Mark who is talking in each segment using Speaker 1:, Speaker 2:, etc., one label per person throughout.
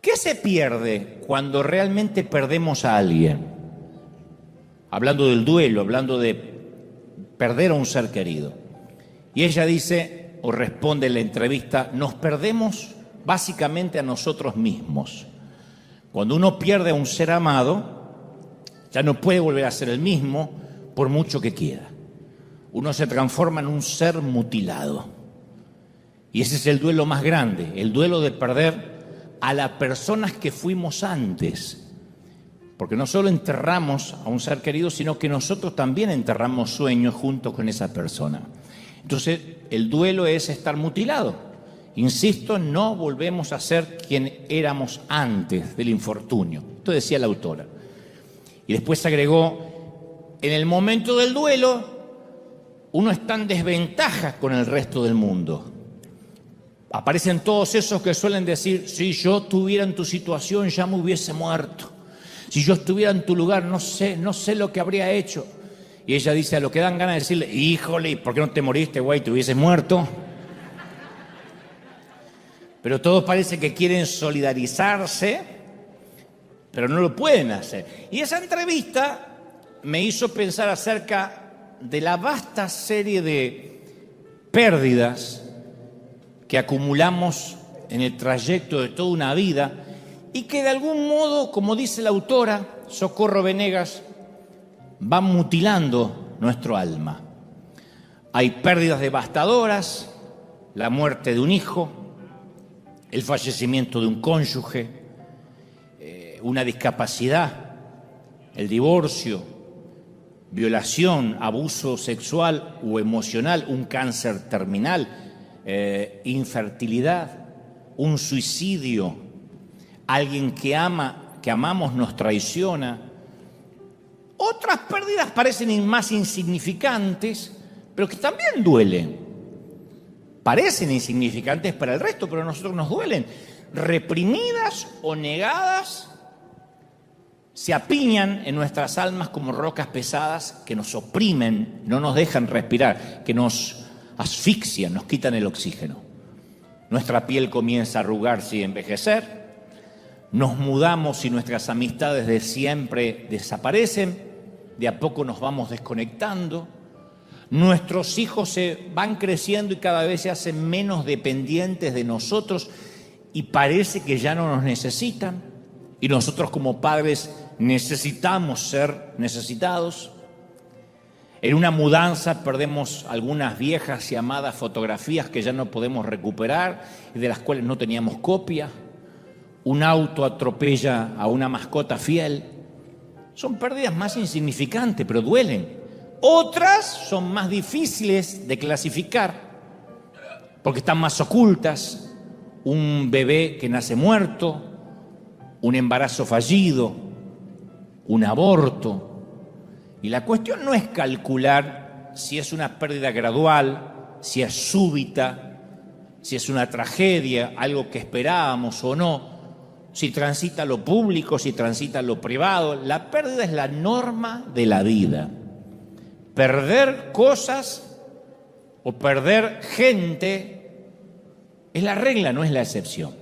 Speaker 1: ¿Qué se pierde cuando realmente perdemos a alguien? Hablando del duelo, hablando de perder a un ser querido. Y ella dice, o responde en la entrevista, nos perdemos básicamente a nosotros mismos. Cuando uno pierde a un ser amado, ya no puede volver a ser el mismo por mucho que quiera. Uno se transforma en un ser mutilado. Y ese es el duelo más grande, el duelo de perder a las personas que fuimos antes. Porque no solo enterramos a un ser querido, sino que nosotros también enterramos sueños junto con esa persona. Entonces, el duelo es estar mutilado. Insisto, no volvemos a ser quien éramos antes del infortunio. Esto decía la autora. Y después agregó, en el momento del duelo, uno está en desventaja con el resto del mundo. Aparecen todos esos que suelen decir, si yo estuviera en tu situación ya me hubiese muerto. Si yo estuviera en tu lugar no sé lo que habría hecho. Y ella dice, a lo que dan ganas de decirle, híjole, ¿por qué no te moriste, güey? ¿Te hubieses muerto? Pero todos parece que quieren solidarizarse, pero no lo pueden hacer. Y esa entrevista me hizo pensar acerca de la vasta serie de pérdidas que acumulamos en el trayecto de toda una vida y que de algún modo, como dice la autora Socorro Venegas, van mutilando nuestro alma. Hay pérdidas devastadoras, la muerte de un hijo, el fallecimiento de un cónyuge, una discapacidad, el divorcio, violación, abuso sexual o emocional, un cáncer terminal, infertilidad, un suicidio, alguien que amamos nos traiciona. Otras pérdidas parecen más insignificantes, pero que también duelen. Parecen insignificantes para el resto, pero a nosotros nos duelen. Reprimidas o negadas, se apiñan en nuestras almas como rocas pesadas que nos oprimen, no nos dejan respirar, que nos asfixian, nos quitan el oxígeno. Nuestra piel comienza a arrugarse y envejecer. Nos mudamos y nuestras amistades de siempre desaparecen. De a poco nos vamos desconectando. Nuestros hijos se van creciendo y cada vez se hacen menos dependientes de nosotros y parece que ya no nos necesitan. Y nosotros como padres necesitamos ser necesitados. En una mudanza perdemos algunas viejas y amadas fotografías que ya no podemos recuperar y de las cuales no teníamos copia. Un auto atropella a una mascota fiel. Son pérdidas más insignificantes, pero duelen. Otras son más difíciles de clasificar porque están más ocultas. Un bebé que nace muerto, un embarazo fallido, un aborto. Y la cuestión no es calcular si es una pérdida gradual, si es súbita, si es una tragedia, algo que esperábamos o no, si transita lo público, si transita lo privado. La pérdida es la norma de la vida. Perder cosas o perder gente es la regla, no es la excepción.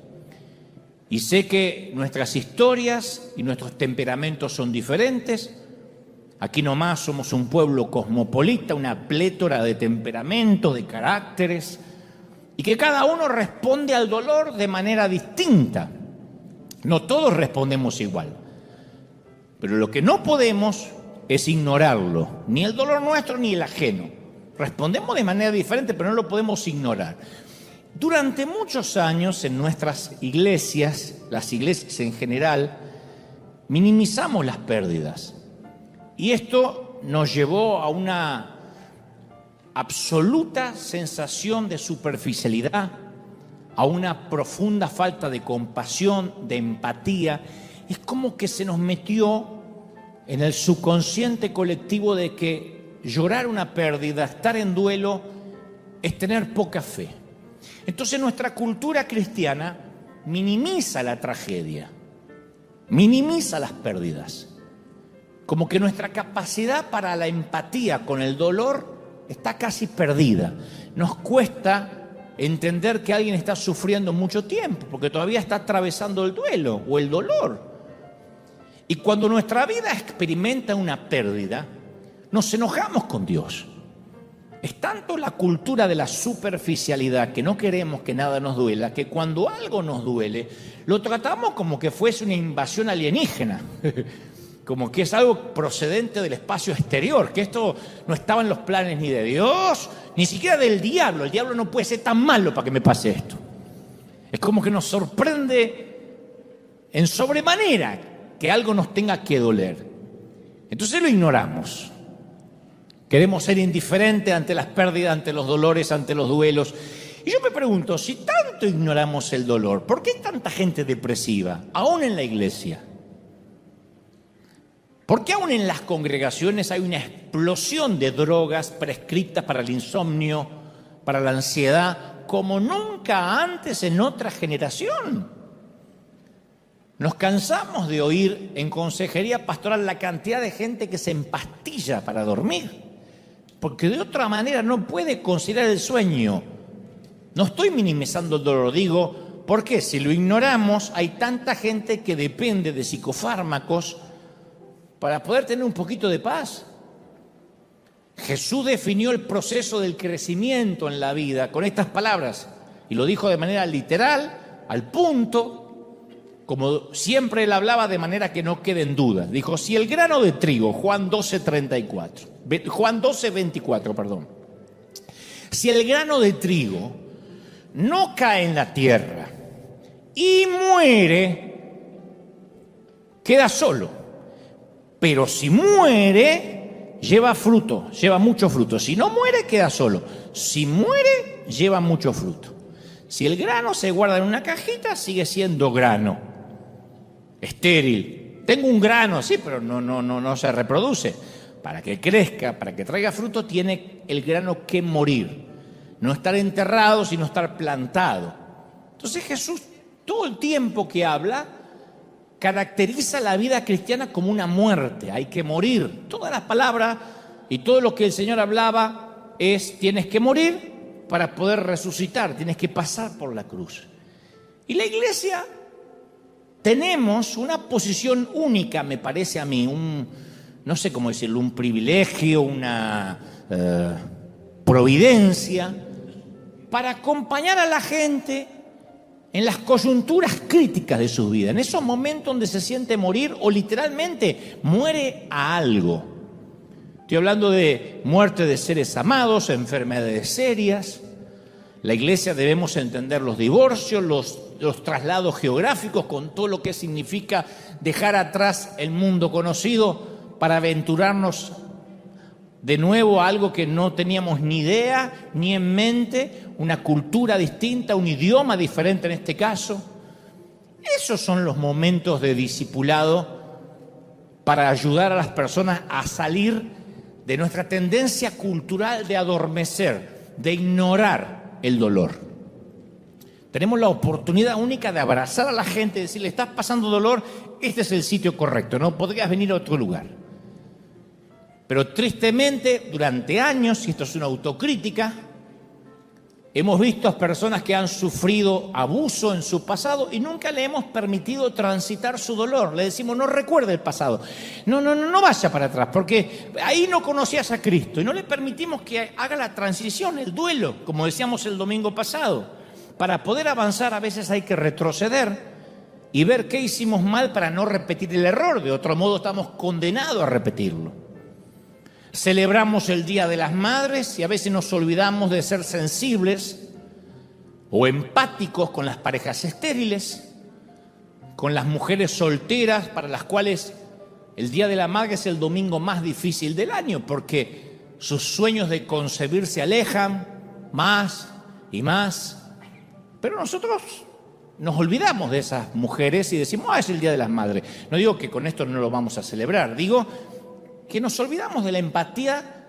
Speaker 1: Y sé que nuestras historias y nuestros temperamentos son diferentes. Aquí nomás somos un pueblo cosmopolita, una plétora de temperamentos, de caracteres, y que cada uno responde al dolor de manera distinta. No todos respondemos igual. Pero lo que no podemos es ignorarlo, ni el dolor nuestro ni el ajeno. Respondemos de manera diferente, pero no lo podemos ignorar. Durante muchos años en nuestras iglesias, las iglesias en general, minimizamos las pérdidas. Y esto nos llevó a una absoluta sensación de superficialidad, a una profunda falta de compasión, de empatía. Es como que se nos metió en el subconsciente colectivo de que llorar una pérdida, estar en duelo, es tener poca fe. Entonces nuestra cultura cristiana minimiza la tragedia, minimiza las pérdidas. Como que nuestra capacidad para la empatía con el dolor está casi perdida. Nos cuesta entender que alguien está sufriendo mucho tiempo, porque todavía está atravesando el duelo o el dolor. Y cuando nuestra vida experimenta una pérdida, nos enojamos con Dios. Es tanto la cultura de la superficialidad, que no queremos que nada nos duela, que cuando algo nos duele, lo tratamos como que fuese una invasión alienígena, como que es algo procedente del espacio exterior, que esto no estaba en los planes ni de Dios, ni siquiera del diablo. El diablo no puede ser tan malo para que me pase esto. Es como que nos sorprende en sobremanera que algo nos tenga que doler. Entonces lo ignoramos. Queremos ser indiferentes ante las pérdidas, ante los dolores, ante los duelos. Y yo me pregunto, si tanto ignoramos el dolor, ¿por qué hay tanta gente depresiva, aún en la iglesia? ¿Por qué aún en las congregaciones hay una explosión de drogas prescritas para el insomnio, para la ansiedad, como nunca antes en otra generación? Nos cansamos de oír en consejería pastoral la cantidad de gente que se empastilla para dormir, porque de otra manera no puede conciliar el sueño. No estoy minimizando el dolor, digo, porque si lo ignoramos, hay tanta gente que depende de psicofármacos para poder tener un poquito de paz. Jesús definió el proceso del crecimiento en la vida con estas palabras, y lo dijo de manera literal, al punto, como siempre él hablaba de manera que no quede en duda. Dijo, si el grano de trigo, Juan 12:24, perdón. Si el grano de trigo no cae en la tierra y muere, queda solo. Pero si muere, lleva fruto, lleva mucho fruto. Si no muere, queda solo. Si muere, lleva mucho fruto. Si el grano se guarda en una cajita, sigue siendo grano. Estéril. Tengo un grano, sí, pero no se reproduce. Para que crezca, para que traiga fruto, tiene el grano que morir. No estar enterrado, sino estar plantado. Entonces Jesús, todo el tiempo que habla, caracteriza la vida cristiana como una muerte. Hay que morir. Todas las palabras y todo lo que el Señor hablaba es, tienes que morir para poder resucitar, tienes que pasar por la cruz. Y la iglesia tenemos una posición única, me parece a mí, no sé cómo decirlo, un privilegio, una providencia, para acompañar a la gente en las coyunturas críticas de su vida, en esos momentos donde se siente morir o literalmente muere a algo. Estoy hablando de muerte de seres amados, enfermedades serias. La iglesia debemos entender los divorcios, los traslados geográficos, con todo lo que significa dejar atrás el mundo conocido para aventurarnos de nuevo a algo que no teníamos ni idea ni en mente, una cultura distinta, un idioma diferente en este caso. Esos son los momentos de discipulado para ayudar a las personas a salir de nuestra tendencia cultural de adormecer, de ignorar el dolor. Tenemos la oportunidad única de abrazar a la gente y decirle, estás pasando dolor, este es el sitio correcto, no podrías venir a otro lugar. Pero tristemente, durante años, y esto es una autocrítica, hemos visto a personas que han sufrido abuso en su pasado y nunca le hemos permitido transitar su dolor. Le decimos, no recuerde el pasado, no vaya para atrás, porque ahí no conocías a Cristo. Y no le permitimos que haga la transición, el duelo, como decíamos el domingo pasado. Para poder avanzar a veces hay que retroceder y ver qué hicimos mal para no repetir el error. De otro modo estamos condenados a repetirlo. Celebramos el Día de las Madres y a veces nos olvidamos de ser sensibles o empáticos con las parejas estériles, con las mujeres solteras para las cuales el Día de la Madre es el domingo más difícil del año porque sus sueños de concebir se alejan más y más. Pero nosotros nos olvidamos de esas mujeres y decimos, es el Día de las Madres. No digo que con esto no lo vamos a celebrar, digo que nos olvidamos de la empatía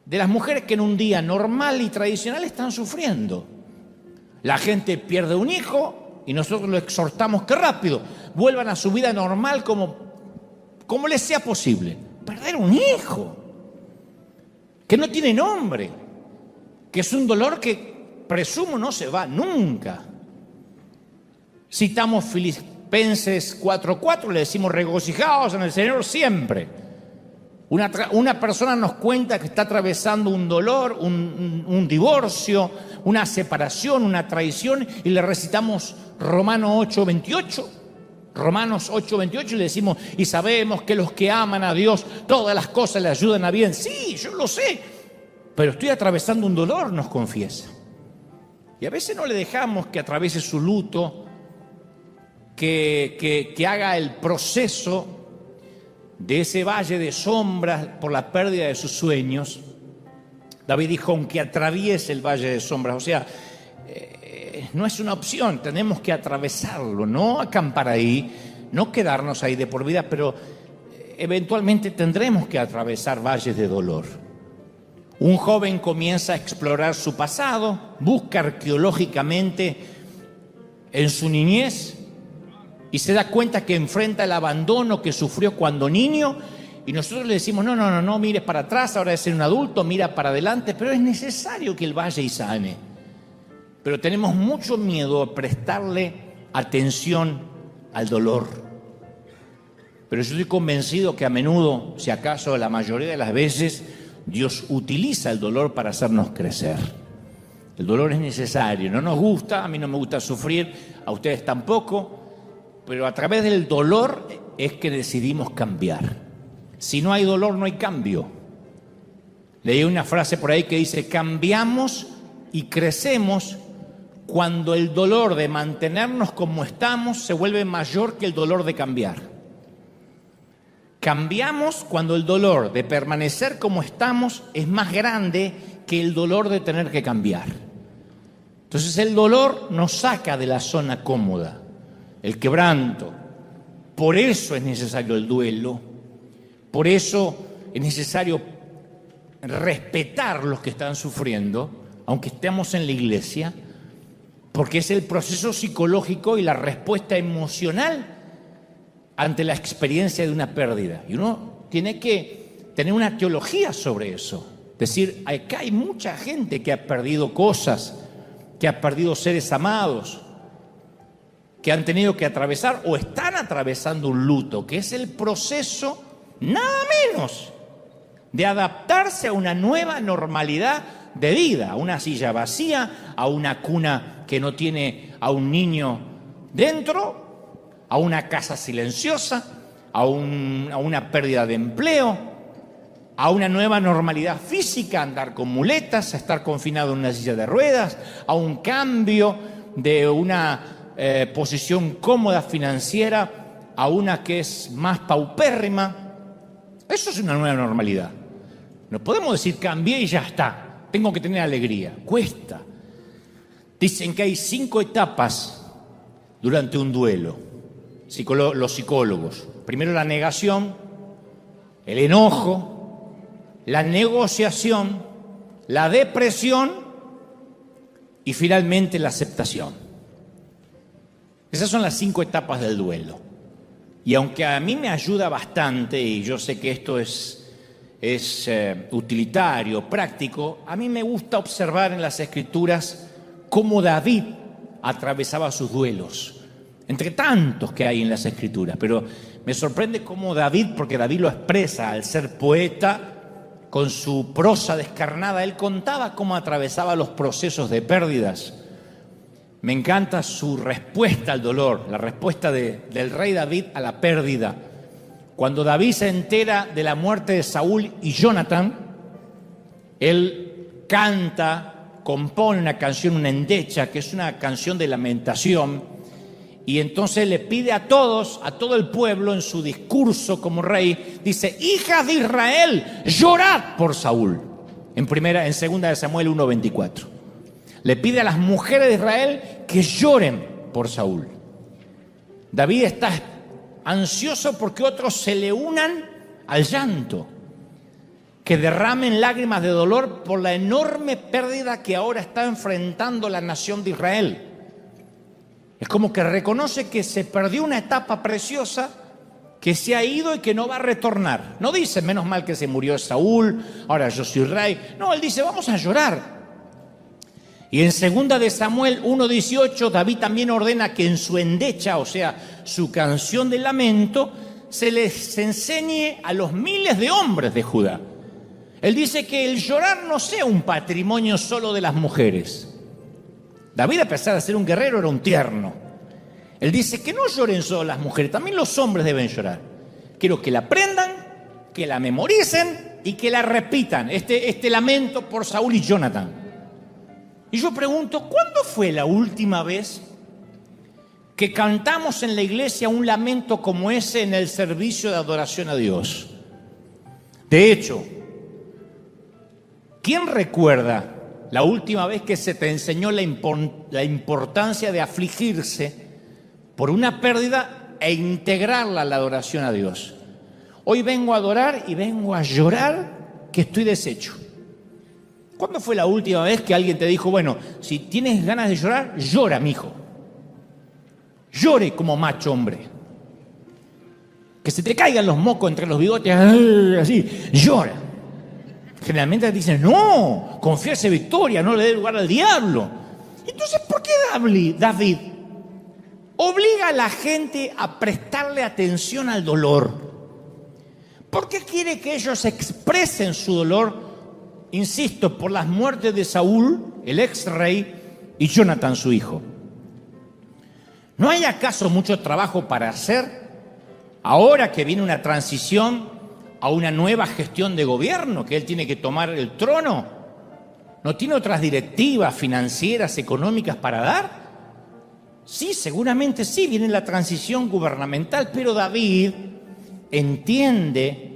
Speaker 1: de las mujeres que en un día normal y tradicional están sufriendo. La gente pierde un hijo y nosotros lo exhortamos que rápido vuelvan a su vida normal como les sea posible. Perder un hijo que no tiene nombre, que es un dolor que presumo no se va nunca. Citamos Filipenses 4:4, le decimos regocijaos en el Señor siempre. Una persona nos cuenta que está atravesando un dolor, un divorcio, una separación, una traición, y le recitamos Romanos 8:28, y le decimos, y sabemos que los que aman a Dios, todas las cosas le ayudan a bien. Sí, yo lo sé, pero estoy atravesando un dolor, nos confiesa. Y a veces no le dejamos que atraviese su luto, que haga el proceso de ese valle de sombras por la pérdida de sus sueños. David dijo, aunque atraviese el valle de sombras, o sea, no es una opción, tenemos que atravesarlo, no acampar ahí, no quedarnos ahí de por vida, pero eventualmente tendremos que atravesar valles de dolor. Un joven comienza a explorar su pasado, busca arqueológicamente en su niñez y se da cuenta que enfrenta el abandono que sufrió cuando niño, y nosotros le decimos, no mires para atrás, ahora es ser un adulto, mira para adelante, pero es necesario que él vaya y sane. Pero tenemos mucho miedo a prestarle atención al dolor. Pero yo estoy convencido que a menudo, si acaso la mayoría de las veces, Dios utiliza el dolor para hacernos crecer. El dolor es necesario, no nos gusta, a mí no me gusta sufrir, a ustedes tampoco, pero a través del dolor es que decidimos cambiar. Si no hay dolor, no hay cambio. Leí una frase por ahí que dice, cambiamos y crecemos cuando el dolor de mantenernos como estamos se vuelve mayor que el dolor de cambiar. Cambiamos cuando el dolor de permanecer como estamos es más grande que el dolor de tener que cambiar. Entonces el dolor nos saca de la zona cómoda, el quebranto. Por eso es necesario el duelo, por eso es necesario respetar los que están sufriendo, aunque estemos en la iglesia, porque es el proceso psicológico y la respuesta emocional ante la experiencia de una pérdida. Y uno tiene que tener una teología sobre eso. Decir, acá hay mucha gente que ha perdido cosas, que ha perdido seres amados, que han tenido que atravesar o están atravesando un luto, que es el proceso, nada menos, de adaptarse a una nueva normalidad de vida, a una silla vacía, a una cuna que no tiene a un niño dentro, a una casa silenciosa, a una pérdida de empleo, a una nueva normalidad física, andar con muletas, a estar confinado en una silla de ruedas, a un cambio de una posición cómoda financiera a una que es más paupérrima. Eso es una nueva normalidad. No podemos decir cambié y ya está, tengo que tener alegría. Cuesta. Dicen que hay 5 etapas durante un duelo, los psicólogos. Primero la negación, el enojo, la negociación, la depresión y finalmente la aceptación. Esas son las 5 etapas del duelo. Y aunque a mí me ayuda bastante, y yo sé que esto es utilitario, práctico, a mí me gusta observar en las Escrituras cómo David atravesaba sus duelos, entre tantos que hay en las Escrituras. Pero me sorprende cómo David, porque David lo expresa al ser poeta, con su prosa descarnada, él contaba cómo atravesaba los procesos de pérdidas. Me encanta su respuesta al dolor, la respuesta del rey David a la pérdida. Cuando David se entera de la muerte de Saúl y Jonatán, él canta, compone una canción, una endecha, que es una canción de lamentación, y entonces le pide a todos, a todo el pueblo, en su discurso como rey, dice, hijas de Israel, llorad por Saúl, en 2 de Samuel 1:24. Le pide a las mujeres de Israel que lloren por Saúl. David está ansioso porque otros se le unan al llanto, que derramen lágrimas de dolor por la enorme pérdida que ahora está enfrentando la nación de Israel. Es como que reconoce que se perdió una etapa preciosa, que se ha ido y que no va a retornar. No dice, menos mal que se murió Saúl, ahora yo soy rey. No, él dice, vamos a llorar. Y en 2 de Samuel 1:18, David también ordena que en su endecha, o sea, su canción de lamento, se les enseñe a los miles de hombres de Judá. Él dice que el llorar no sea un patrimonio solo de las mujeres. David, a pesar de ser un guerrero, era un tierno. Él dice que no lloren solo las mujeres, también los hombres deben llorar. Quiero que la aprendan, que la memoricen y que la repitan, este lamento por Saúl y Jonatán. Y yo pregunto, ¿cuándo fue la última vez que cantamos en la iglesia un lamento como ese en el servicio de adoración a Dios? De hecho, ¿quién recuerda la última vez que se te enseñó la importancia de afligirse por una pérdida e integrarla a la adoración a Dios? Hoy vengo a adorar y vengo a llorar que estoy deshecho. ¿Cuándo fue la última vez que alguien te dijo, bueno, si tienes ganas de llorar, llora, mijo? Llore como macho hombre. Que se te caigan los mocos entre los bigotes, así, llora. Generalmente dicen, no, confiese victoria, no le dé lugar al diablo. Entonces, ¿por qué David obliga a la gente a prestarle atención al dolor? ¿Por qué quiere que ellos expresen su dolor? Insisto, por las muertes de Saúl, el ex rey, y Jonatán, su hijo. ¿No hay acaso mucho trabajo para hacer ahora que viene una transición a una nueva gestión de gobierno, que él tiene que tomar el trono? ¿No tiene otras directivas financieras, económicas para dar? Sí, seguramente sí, viene la transición gubernamental, pero David entiende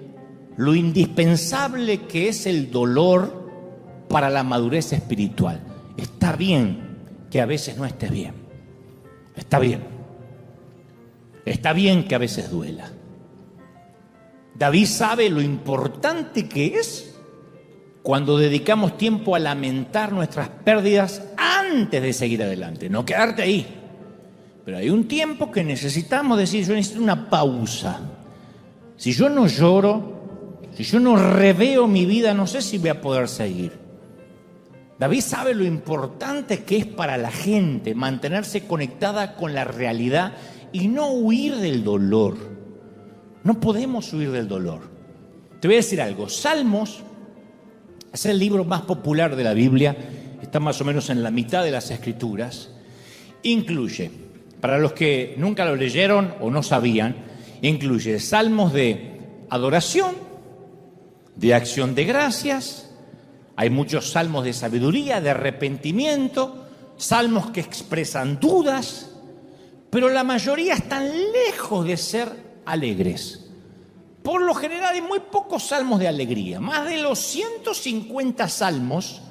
Speaker 1: lo indispensable que es el dolor para la madurez espiritual. Está bien que a veces no estés bien. Está bien. Está bien que a veces duela. David sabe lo importante que es cuando dedicamos tiempo a lamentar nuestras pérdidas antes de seguir adelante. No quedarte ahí. Pero hay un tiempo que necesitamos decir, yo necesito una pausa. Si yo no lloro, si yo no reveo mi vida, no sé si voy a poder seguir. David sabe lo importante que es para la gente mantenerse conectada con la realidad y no huir del dolor. No podemos huir del dolor. Te voy a decir algo. Salmos es el libro más popular de la Biblia. Está más o menos en la mitad de las Escrituras. Incluye, para los que nunca lo leyeron o no sabían, incluye salmos de adoración, de acción de gracias, hay muchos salmos de sabiduría, de arrepentimiento, salmos que expresan dudas, pero la mayoría están lejos de ser alegres. Por lo general hay muy pocos salmos de alegría. Más de los 150 salmos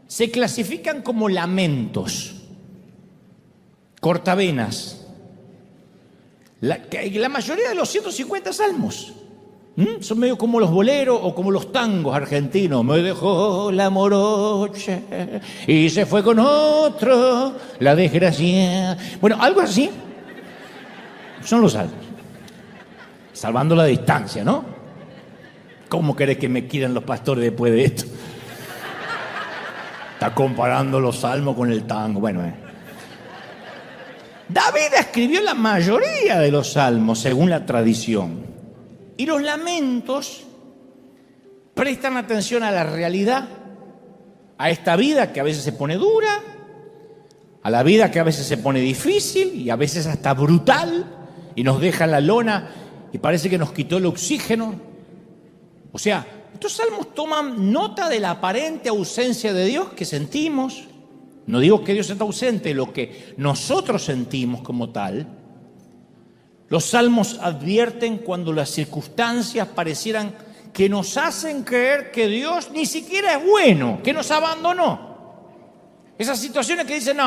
Speaker 1: se clasifican como lamentos, cortavenas. La mayoría de los 150 salmos son medio como los boleros o como los tangos argentinos. Me dejó la morocha y se fue con otro, la desgracia. Bueno, algo así son los salmos. Salvando la distancia, ¿no? ¿Cómo querés que me quieran los pastores después de esto? Está comparando los salmos con el tango. Bueno, David escribió la mayoría de los salmos según la tradición. Y los lamentos prestan atención a la realidad, a esta vida que a veces se pone dura, a la vida que a veces se pone difícil y a veces hasta brutal y nos deja en la lona y parece que nos quitó el oxígeno. O sea, estos salmos toman nota de la aparente ausencia de Dios que sentimos. No digo que Dios está ausente, lo que nosotros sentimos como tal. Los salmos advierten cuando las circunstancias parecieran que nos hacen creer que Dios ni siquiera es bueno, que nos abandonó. Esas situaciones que dicen,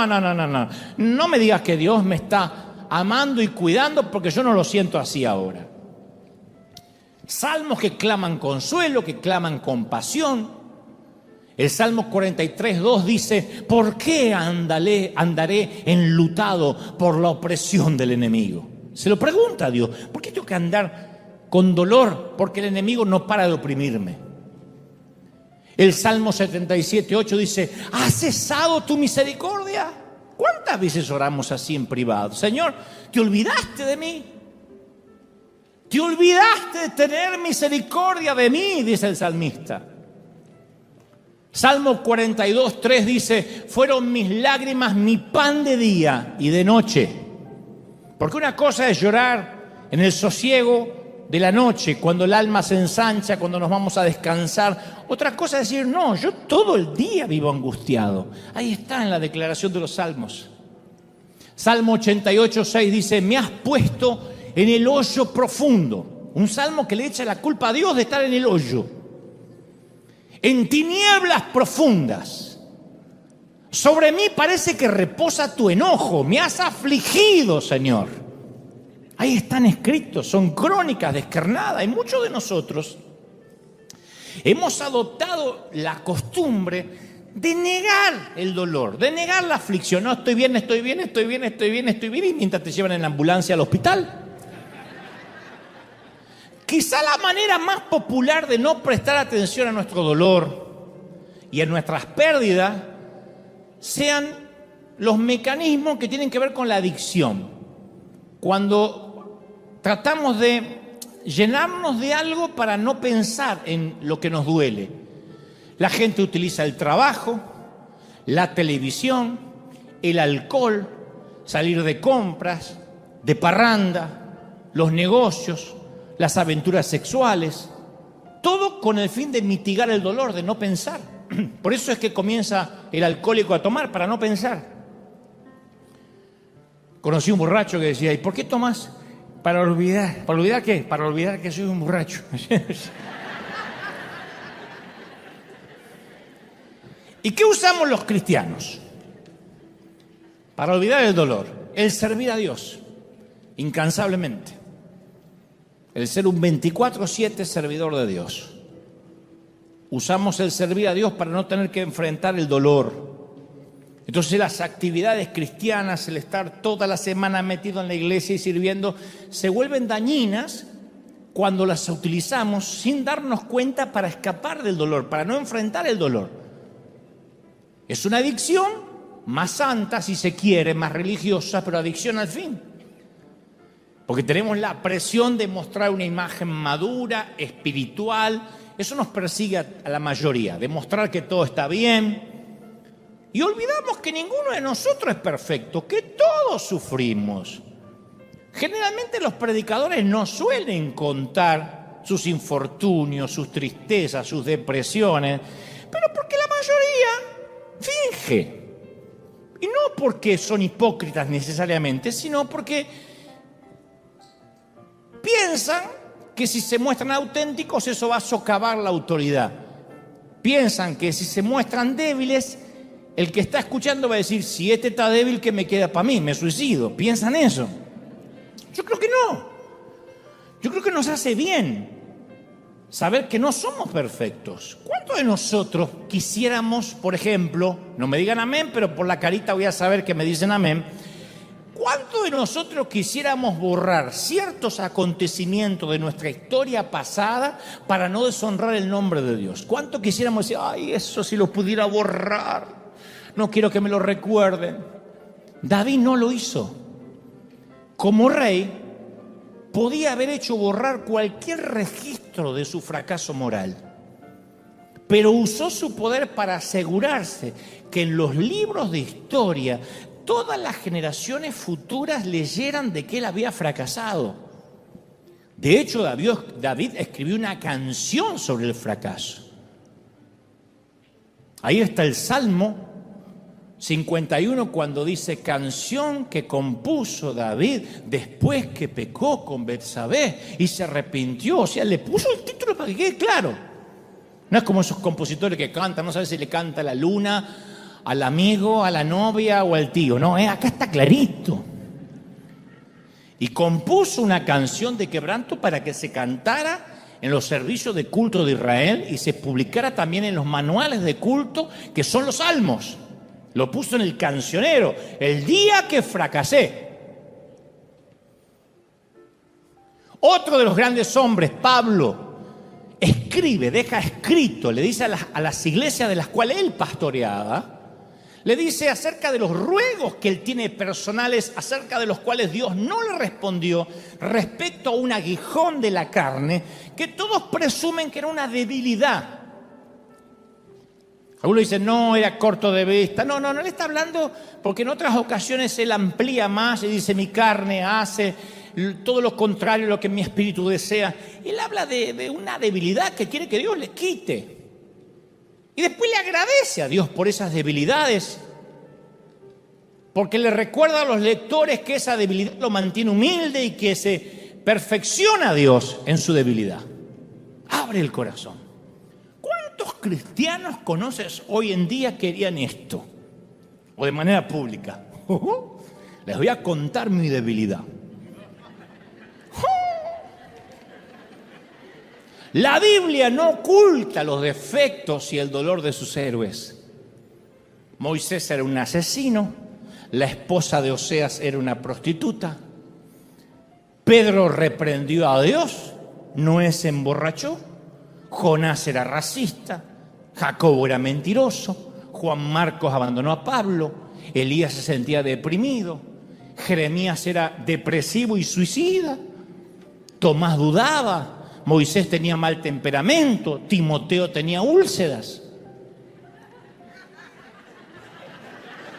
Speaker 1: no me digas que Dios me está amando y cuidando porque yo no lo siento así ahora. Salmos que claman consuelo, que claman compasión. El Salmo 43:2 dice, ¿por qué andaré enlutado por la opresión del enemigo? Se lo pregunta a Dios, ¿por qué tengo que andar con dolor? Porque el enemigo no para de oprimirme. El Salmo 77:8 dice, ¿has cesado tu misericordia? ¿Cuántas veces oramos así en privado? Señor, ¿te olvidaste de mí? ¿Te olvidaste de tener misericordia de mí?, dice el salmista. Salmo 42:3 dice, fueron mis lágrimas mi pan de día y de noche. Porque una cosa es llorar en el sosiego de la noche, cuando el alma se ensancha, cuando nos vamos a descansar. Otra cosa es decir, no, yo todo el día vivo angustiado. Ahí está en la declaración de los salmos. Salmo 88:6 dice, me has puesto en el hoyo profundo. Un salmo que le echa la culpa a Dios de estar en el hoyo. En tinieblas profundas. Sobre mí parece que reposa tu enojo. Me has afligido, Señor. Ahí están escritos, son crónicas descarnadas. Y muchos de nosotros hemos adoptado la costumbre de negar el dolor, de negar la aflicción. No, estoy bien, estoy bien, estoy bien, estoy bien, estoy bien. Y mientras te llevan en la ambulancia al hospital. Quizá la manera más popular de no prestar atención a nuestro dolor y a nuestras pérdidas sean los mecanismos que tienen que ver con la adicción. Cuando tratamos de llenarnos de algo para no pensar en lo que nos duele. La gente utiliza el trabajo, la televisión, el alcohol, salir de compras, de parranda, los negocios, las aventuras sexuales, todo con el fin de mitigar el dolor, de no pensar. Por eso es que comienza el alcohólico a tomar, para no pensar. Conocí un borracho que decía, ¿y por qué tomas? Para olvidar. ¿Para olvidar qué? Para olvidar que soy un borracho. ¿Y qué usamos los cristianos? Para olvidar el dolor, el servir a Dios, incansablemente. El ser un 24/7 servidor de Dios. Usamos el servir a Dios para no tener que enfrentar el dolor. Entonces las actividades cristianas, el estar toda la semana metido en la iglesia y sirviendo, se vuelven dañinas cuando las utilizamos sin darnos cuenta para escapar del dolor, para no enfrentar el dolor. Es una adicción más santa, si se quiere, más religiosa, pero adicción al fin. Porque tenemos la presión de mostrar una imagen madura, espiritual. Eso nos persigue a la mayoría, demostrar que todo está bien. Y olvidamos que ninguno de nosotros es perfecto, que todos sufrimos. Generalmente los predicadores no suelen contar sus infortunios, sus tristezas, sus depresiones, pero porque la mayoría finge. Y no porque son hipócritas necesariamente, sino porque piensan que si se muestran auténticos eso va a socavar la autoridad. Piensan que si se muestran débiles, el que está escuchando va a decir, si este está débil, ¿qué me queda para mí? Me suicido. ¿Piensan eso? Yo creo que no. Yo creo que nos hace bien saber que no somos perfectos. ¿Cuántos de nosotros quisiéramos, por ejemplo, no me digan amén, pero por la carita voy a saber que me dicen amén, ¿cuántos de nosotros quisiéramos borrar ciertos acontecimientos de nuestra historia pasada para no deshonrar el nombre de Dios? ¿Cuánto quisiéramos decir, ay, eso si lo pudiera borrar, no quiero que me lo recuerden? David no lo hizo. Como rey, podía haber hecho borrar cualquier registro de su fracaso moral, pero usó su poder para asegurarse que en los libros de historia todas las generaciones futuras leyeran de que él había fracasado. De hecho, David escribió una canción sobre el fracaso. Ahí está el Salmo 51 cuando dice, canción que compuso David después que pecó con Betsabé y se arrepintió. O sea, le puso el título para que quede claro. No es como esos compositores que cantan, no sabes si le canta a la luna, al amigo, a la novia o al tío. No, acá está clarito. Y compuso una canción de quebranto para que se cantara en los servicios de culto de Israel y se publicara también en los manuales de culto, que son los salmos. Lo puso en el cancionero, el día que fracasé. Otro de los grandes hombres, Pablo, escribe, deja escrito, le dice a las iglesias de las cuales él pastoreaba, le dice acerca de los ruegos que él tiene personales, acerca de los cuales Dios no le respondió respecto a un aguijón de la carne, que todos presumen que era una debilidad. Algunos dicen, no, era corto de vista. No, él está hablando porque en otras ocasiones él amplía más y dice, mi carne hace todo lo contrario a lo que mi espíritu desea. Él habla de una debilidad que quiere que Dios le quite. Y después le agradece a Dios por esas debilidades, porque le recuerda a los lectores que esa debilidad lo mantiene humilde y que se perfecciona a Dios en su debilidad. Abre el corazón. ¿Cuántos cristianos conoces hoy en día que harían esto? O de manera pública. Les voy a contar mi debilidad. La Biblia no oculta los defectos y el dolor de sus héroes. Moisés era un asesino, la esposa de Oseas era una prostituta, Pedro reprendió a Dios, Noé se emborrachó, Jonás era racista, Jacobo era mentiroso, Juan Marcos abandonó a Pablo, Elías se sentía deprimido, Jeremías era depresivo y suicida, Tomás dudaba, Moisés tenía mal temperamento, Timoteo tenía úlceras.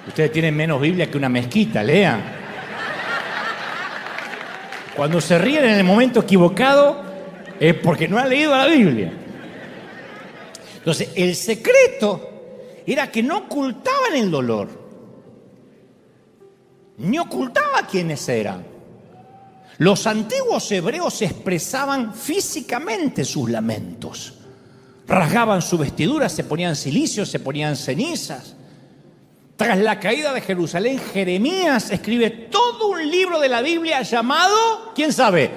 Speaker 1: Ustedes tienen menos Biblia que una mezquita, lean. Cuando se ríen en el momento equivocado es porque no han leído la Biblia. Entonces, el secreto era que no ocultaban el dolor, ni ocultaba quiénes eran. Los antiguos hebreos expresaban físicamente sus lamentos. Rasgaban su vestidura, se ponían cilicios, se ponían cenizas. Tras la caída de Jerusalén, Jeremías escribe todo un libro de la Biblia llamado, ¿quién sabe?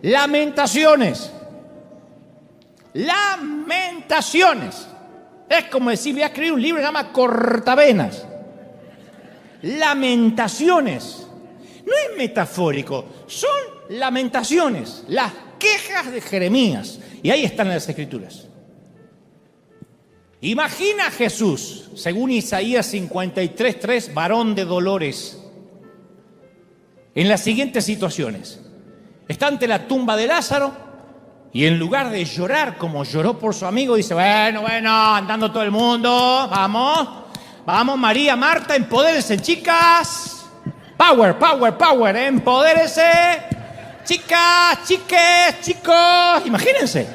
Speaker 1: Lamentaciones. Lamentaciones. Es como decir, voy a escribir un libro que se llama Cortavenas. Lamentaciones. No es metafórico, son lamentaciones, las quejas de Jeremías. Y ahí están las Escrituras. Imagina a Jesús, según Isaías 53:3, varón de dolores, en las siguientes situaciones. Está ante la tumba de Lázaro y en lugar de llorar como lloró por su amigo, dice, bueno, andando todo el mundo, vamos María, Marta, empodérense, chicas. Power, empodérese. Chicas, chiques, chicos. Imagínense.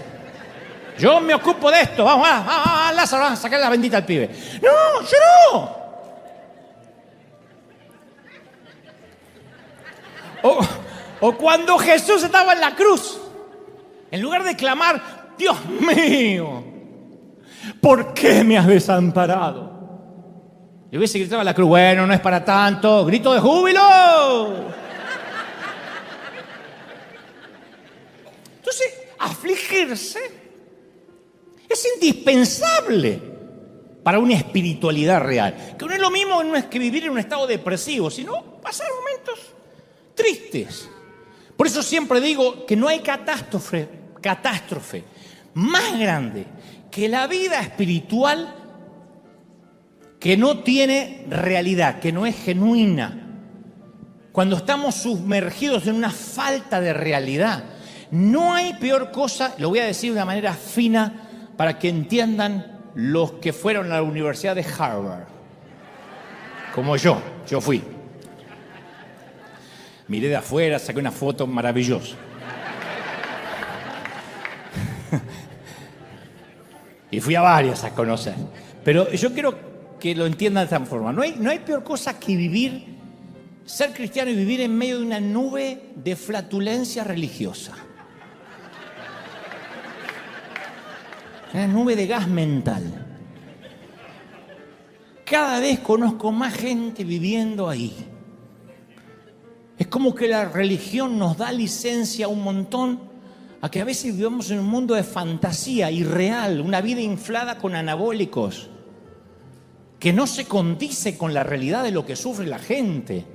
Speaker 1: Yo me ocupo de esto. Vamos, Lázaro, vamos a sacar la bendita al pibe. No, yo no. O cuando Jesús estaba en la cruz, en lugar de clamar, Dios mío, ¿por qué me has desamparado? Y hubiese gritado a la cruz, bueno, no es para tanto, grito de júbilo. Entonces, afligirse es indispensable para una espiritualidad real. Que no es lo mismo que vivir en un estado depresivo, sino pasar momentos tristes. Por eso siempre digo que no hay catástrofe más grande que la vida espiritual que no tiene realidad, que no es genuina. Cuando estamos sumergidos en una falta de realidad, no hay peor cosa, lo voy a decir de una manera fina para que entiendan los que fueron a la Universidad de Harvard, como yo fui. Miré de afuera, saqué una foto maravillosa. Y fui a varias a conocer. Pero yo quiero que lo entiendan de esta forma. No hay peor cosa que ser cristiano y vivir en medio de una nube de flatulencia religiosa. Una nube de gas mental. Cada vez conozco más gente viviendo ahí. Es como que la religión nos da licencia un montón a que a veces vivamos en un mundo de fantasía irreal, una vida inflada con anabólicos, que no se condice con la realidad de lo que sufre la gente.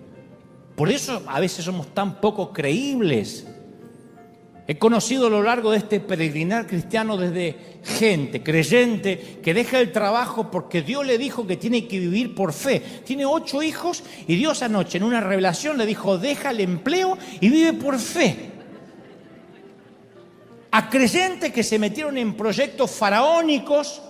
Speaker 1: Por eso a veces somos tan poco creíbles. He conocido a lo largo de este peregrinar cristiano desde gente, creyente, que deja el trabajo porque Dios le dijo que tiene que vivir por fe. Tiene 8 hijos y Dios anoche en una revelación le dijo, deja el empleo y vive por fe. A creyentes que se metieron en proyectos faraónicos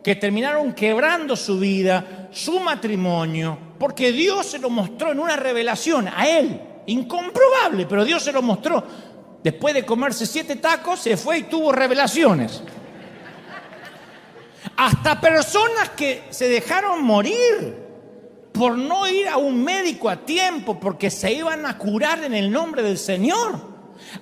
Speaker 1: que terminaron quebrando su vida, su matrimonio, porque Dios se lo mostró en una revelación a él, incomprobable, pero Dios se lo mostró. Después de comerse 7 tacos, se fue y tuvo revelaciones. Hasta personas que se dejaron morir por no ir a un médico a tiempo, porque se iban a curar en el nombre del Señor.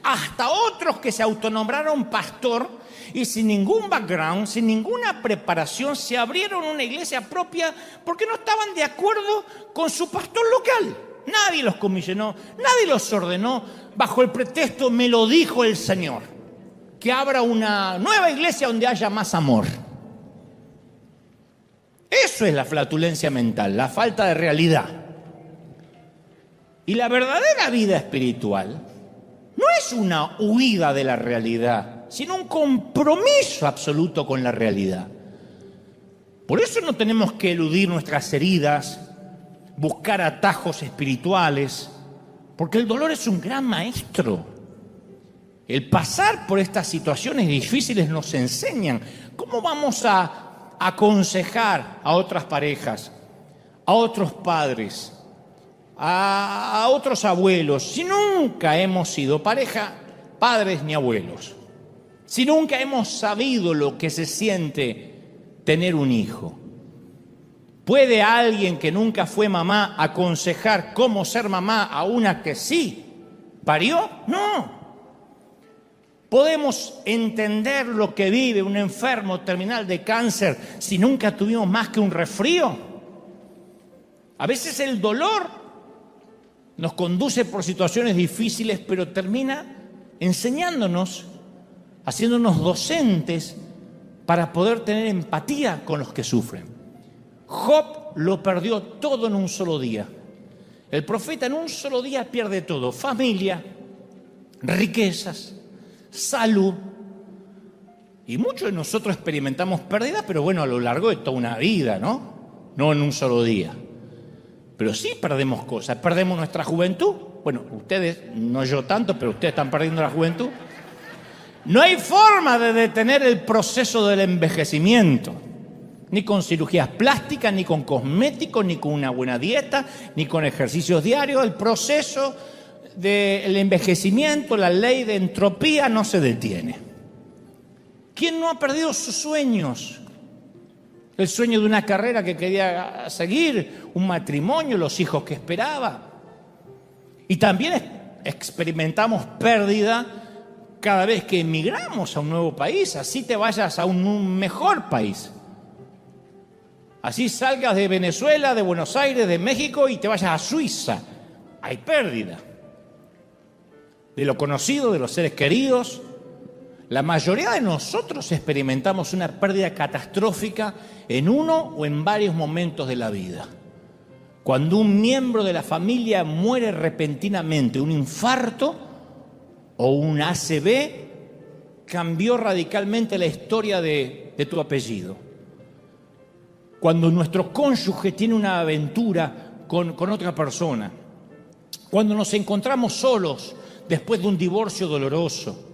Speaker 1: Hasta otros que se autonombraron pastor y sin ningún background, sin ninguna preparación, se abrieron una iglesia propia porque no estaban de acuerdo con su pastor local. Nadie los comisionó, nadie los ordenó, bajo el pretexto, me lo dijo el Señor, que abra una nueva iglesia donde haya más amor. Eso es la flatulencia mental, la falta de realidad. Y la verdadera vida espiritual no es una huida de la realidad, sino un compromiso absoluto con la realidad. Por eso no tenemos que eludir nuestras heridas, buscar atajos espirituales, porque el dolor es un gran maestro. El pasar por estas situaciones difíciles nos enseñan cómo vamos a aconsejar a otras parejas, a otros padres, a otros abuelos, si nunca hemos sido pareja, padres ni abuelos, si nunca hemos sabido lo que se siente tener un hijo. ¿Puede alguien que nunca fue mamá aconsejar cómo ser mamá a una que sí parió? No. ¿Podemos entender lo que vive un enfermo terminal de cáncer si nunca tuvimos más que un resfrío? A veces el dolor nos conduce por situaciones difíciles, pero termina enseñándonos, haciéndonos docentes para poder tener empatía con los que sufren. Job lo perdió todo en un solo día. El profeta en un solo día pierde todo: familia, riquezas, salud. Y muchos de nosotros experimentamos pérdidas, pero bueno, a lo largo de toda una vida, ¿no? No en un solo día. Pero sí perdemos cosas. Perdemos nuestra juventud. Bueno, ustedes, no yo tanto, pero ustedes están perdiendo la juventud. No hay forma de detener el proceso del envejecimiento. Ni con cirugías plásticas, ni con cosméticos, ni con una buena dieta, ni con ejercicios diarios. El proceso del envejecimiento, la ley de entropía, no se detiene. ¿Quién no ha perdido sus sueños? El sueño de una carrera que quería seguir, un matrimonio, los hijos que esperaba. Y también experimentamos pérdida cada vez que emigramos a un nuevo país, así te vayas a un mejor país. Así salgas de Venezuela, de Buenos Aires, de México y te vayas a Suiza. Hay pérdida de lo conocido, de los seres queridos. La mayoría de nosotros experimentamos una pérdida catastrófica en uno o en varios momentos de la vida. Cuando un miembro de la familia muere repentinamente, un infarto o un ACV, cambió radicalmente la historia de tu apellido. Cuando nuestro cónyuge tiene una aventura con otra persona, cuando nos encontramos solos después de un divorcio doloroso,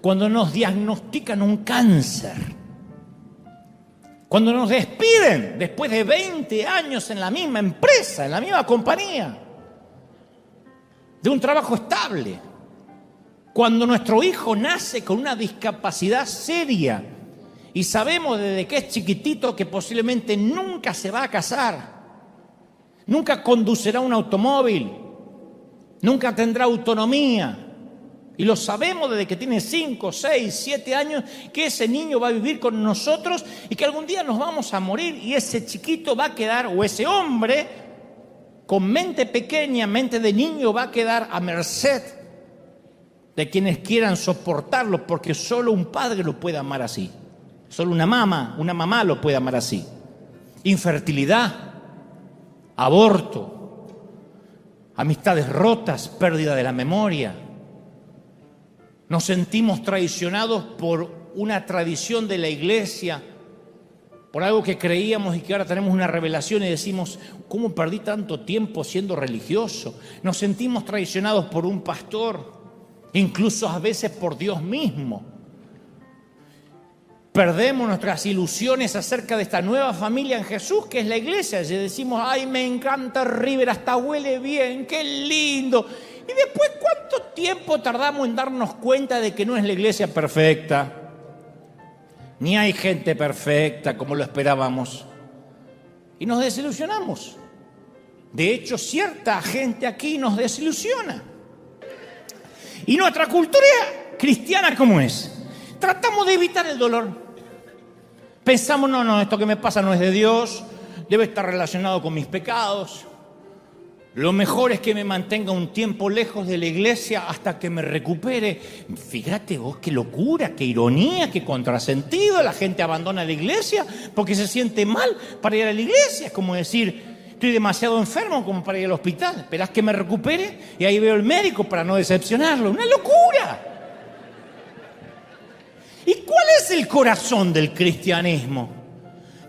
Speaker 1: cuando nos diagnostican un cáncer, cuando nos despiden después de 20 años en la misma empresa, en la misma compañía, de un trabajo estable, cuando nuestro hijo nace con una discapacidad seria, y sabemos desde que es chiquitito que posiblemente nunca se va a casar, nunca conducirá un automóvil, nunca tendrá autonomía. Y lo sabemos desde que tiene 5, 6, 7 años, que ese niño va a vivir con nosotros y que algún día nos vamos a morir y ese chiquito va a quedar, o ese hombre con mente pequeña, mente de niño, va a quedar a merced de quienes quieran soportarlo, porque solo un padre lo puede amar así. Solo una mamá lo puede amar así. Infertilidad, aborto, amistades rotas, pérdida de la memoria. Nos sentimos traicionados por una tradición de la iglesia, por algo que creíamos y que ahora tenemos una revelación y decimos, ¿cómo perdí tanto tiempo siendo religioso? Nos sentimos traicionados por un pastor, incluso a veces por Dios mismo. Perdemos nuestras ilusiones acerca de esta nueva familia en Jesús, que es la iglesia. Y decimos, ay, me encanta River, hasta huele bien, qué lindo. Y después, ¿cuánto tiempo tardamos en darnos cuenta de que no es la iglesia perfecta? Ni hay gente perfecta como lo esperábamos. Y nos desilusionamos. De hecho, cierta gente aquí nos desilusiona. Y nuestra cultura cristiana, ¿cómo es? Tratamos de evitar el dolor. Pensamos, no, esto que me pasa no es de Dios, debe estar relacionado con mis pecados. Lo mejor es que me mantenga un tiempo lejos de la iglesia hasta que me recupere. Fíjate vos, qué locura, qué ironía, qué contrasentido. La gente abandona la iglesia porque se siente mal para ir a la iglesia. Es como decir, estoy demasiado enfermo como para ir al hospital. Esperás que me recupere y ahí veo al médico para no decepcionarlo. ¡Una locura! ¿Y cuál es el corazón del cristianismo?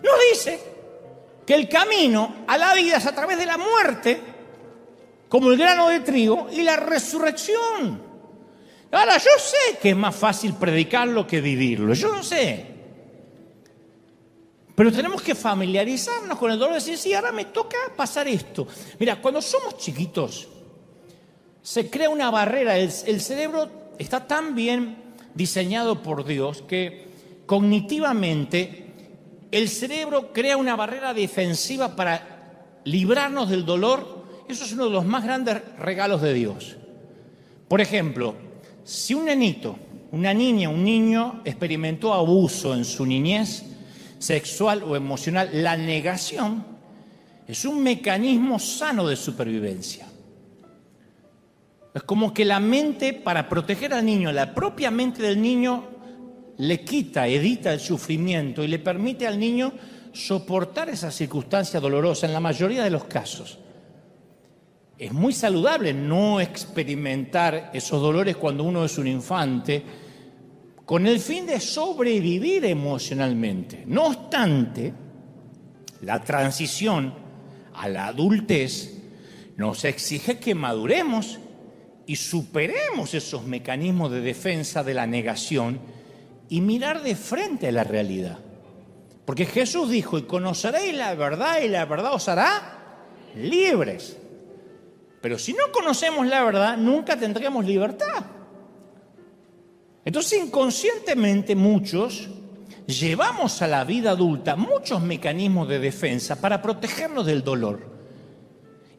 Speaker 1: Nos dice que el camino a la vida es a través de la muerte, como el grano de trigo, y la resurrección. Ahora, yo sé que es más fácil predicarlo que vivirlo, yo lo sé. Pero tenemos que familiarizarnos con el dolor y decir, sí, ahora me toca pasar esto. Mira, cuando somos chiquitos, se crea una barrera. El cerebro está tan bien diseñado por Dios que cognitivamente el cerebro crea una barrera defensiva para librarnos del dolor. Eso es uno de los más grandes regalos de Dios. Por ejemplo, si un nenito, una niña, un niño experimentó abuso en su niñez, sexual o emocional, la negación es un mecanismo sano de supervivencia. Es como que la mente, para proteger al niño, la propia mente del niño le quita, evita el sufrimiento y le permite al niño soportar esa circunstancia dolorosa en la mayoría de los casos. Es muy saludable no experimentar esos dolores cuando uno es un infante, con el fin de sobrevivir emocionalmente. No obstante, la transición a la adultez nos exige que maduremos y superemos esos mecanismos de defensa de la negación y mirar de frente a la realidad. Porque Jesús dijo, y conoceréis la verdad y la verdad os hará libres. Pero si no conocemos la verdad, nunca tendremos libertad. Entonces, inconscientemente muchos llevamos a la vida adulta muchos mecanismos de defensa para protegernos del dolor.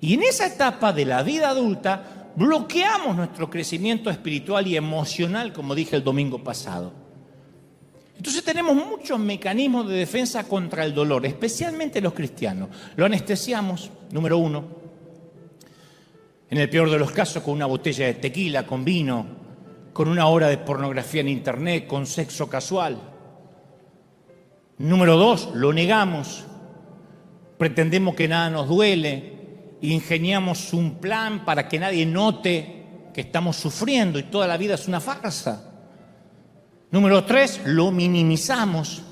Speaker 1: Y en esa etapa de la vida adulta bloqueamos nuestro crecimiento espiritual y emocional, como dije el domingo pasado. Entonces tenemos muchos mecanismos de defensa contra el dolor, especialmente los cristianos. Lo anestesiamos, número uno. En el peor de los casos, con una botella de tequila, con vino, con una hora de pornografía en internet, con sexo casual. Número dos, lo negamos. Pretendemos que nada nos duele. Ingeniamos un plan para que nadie note que estamos sufriendo y toda la vida es una farsa. Número tres, lo minimizamos.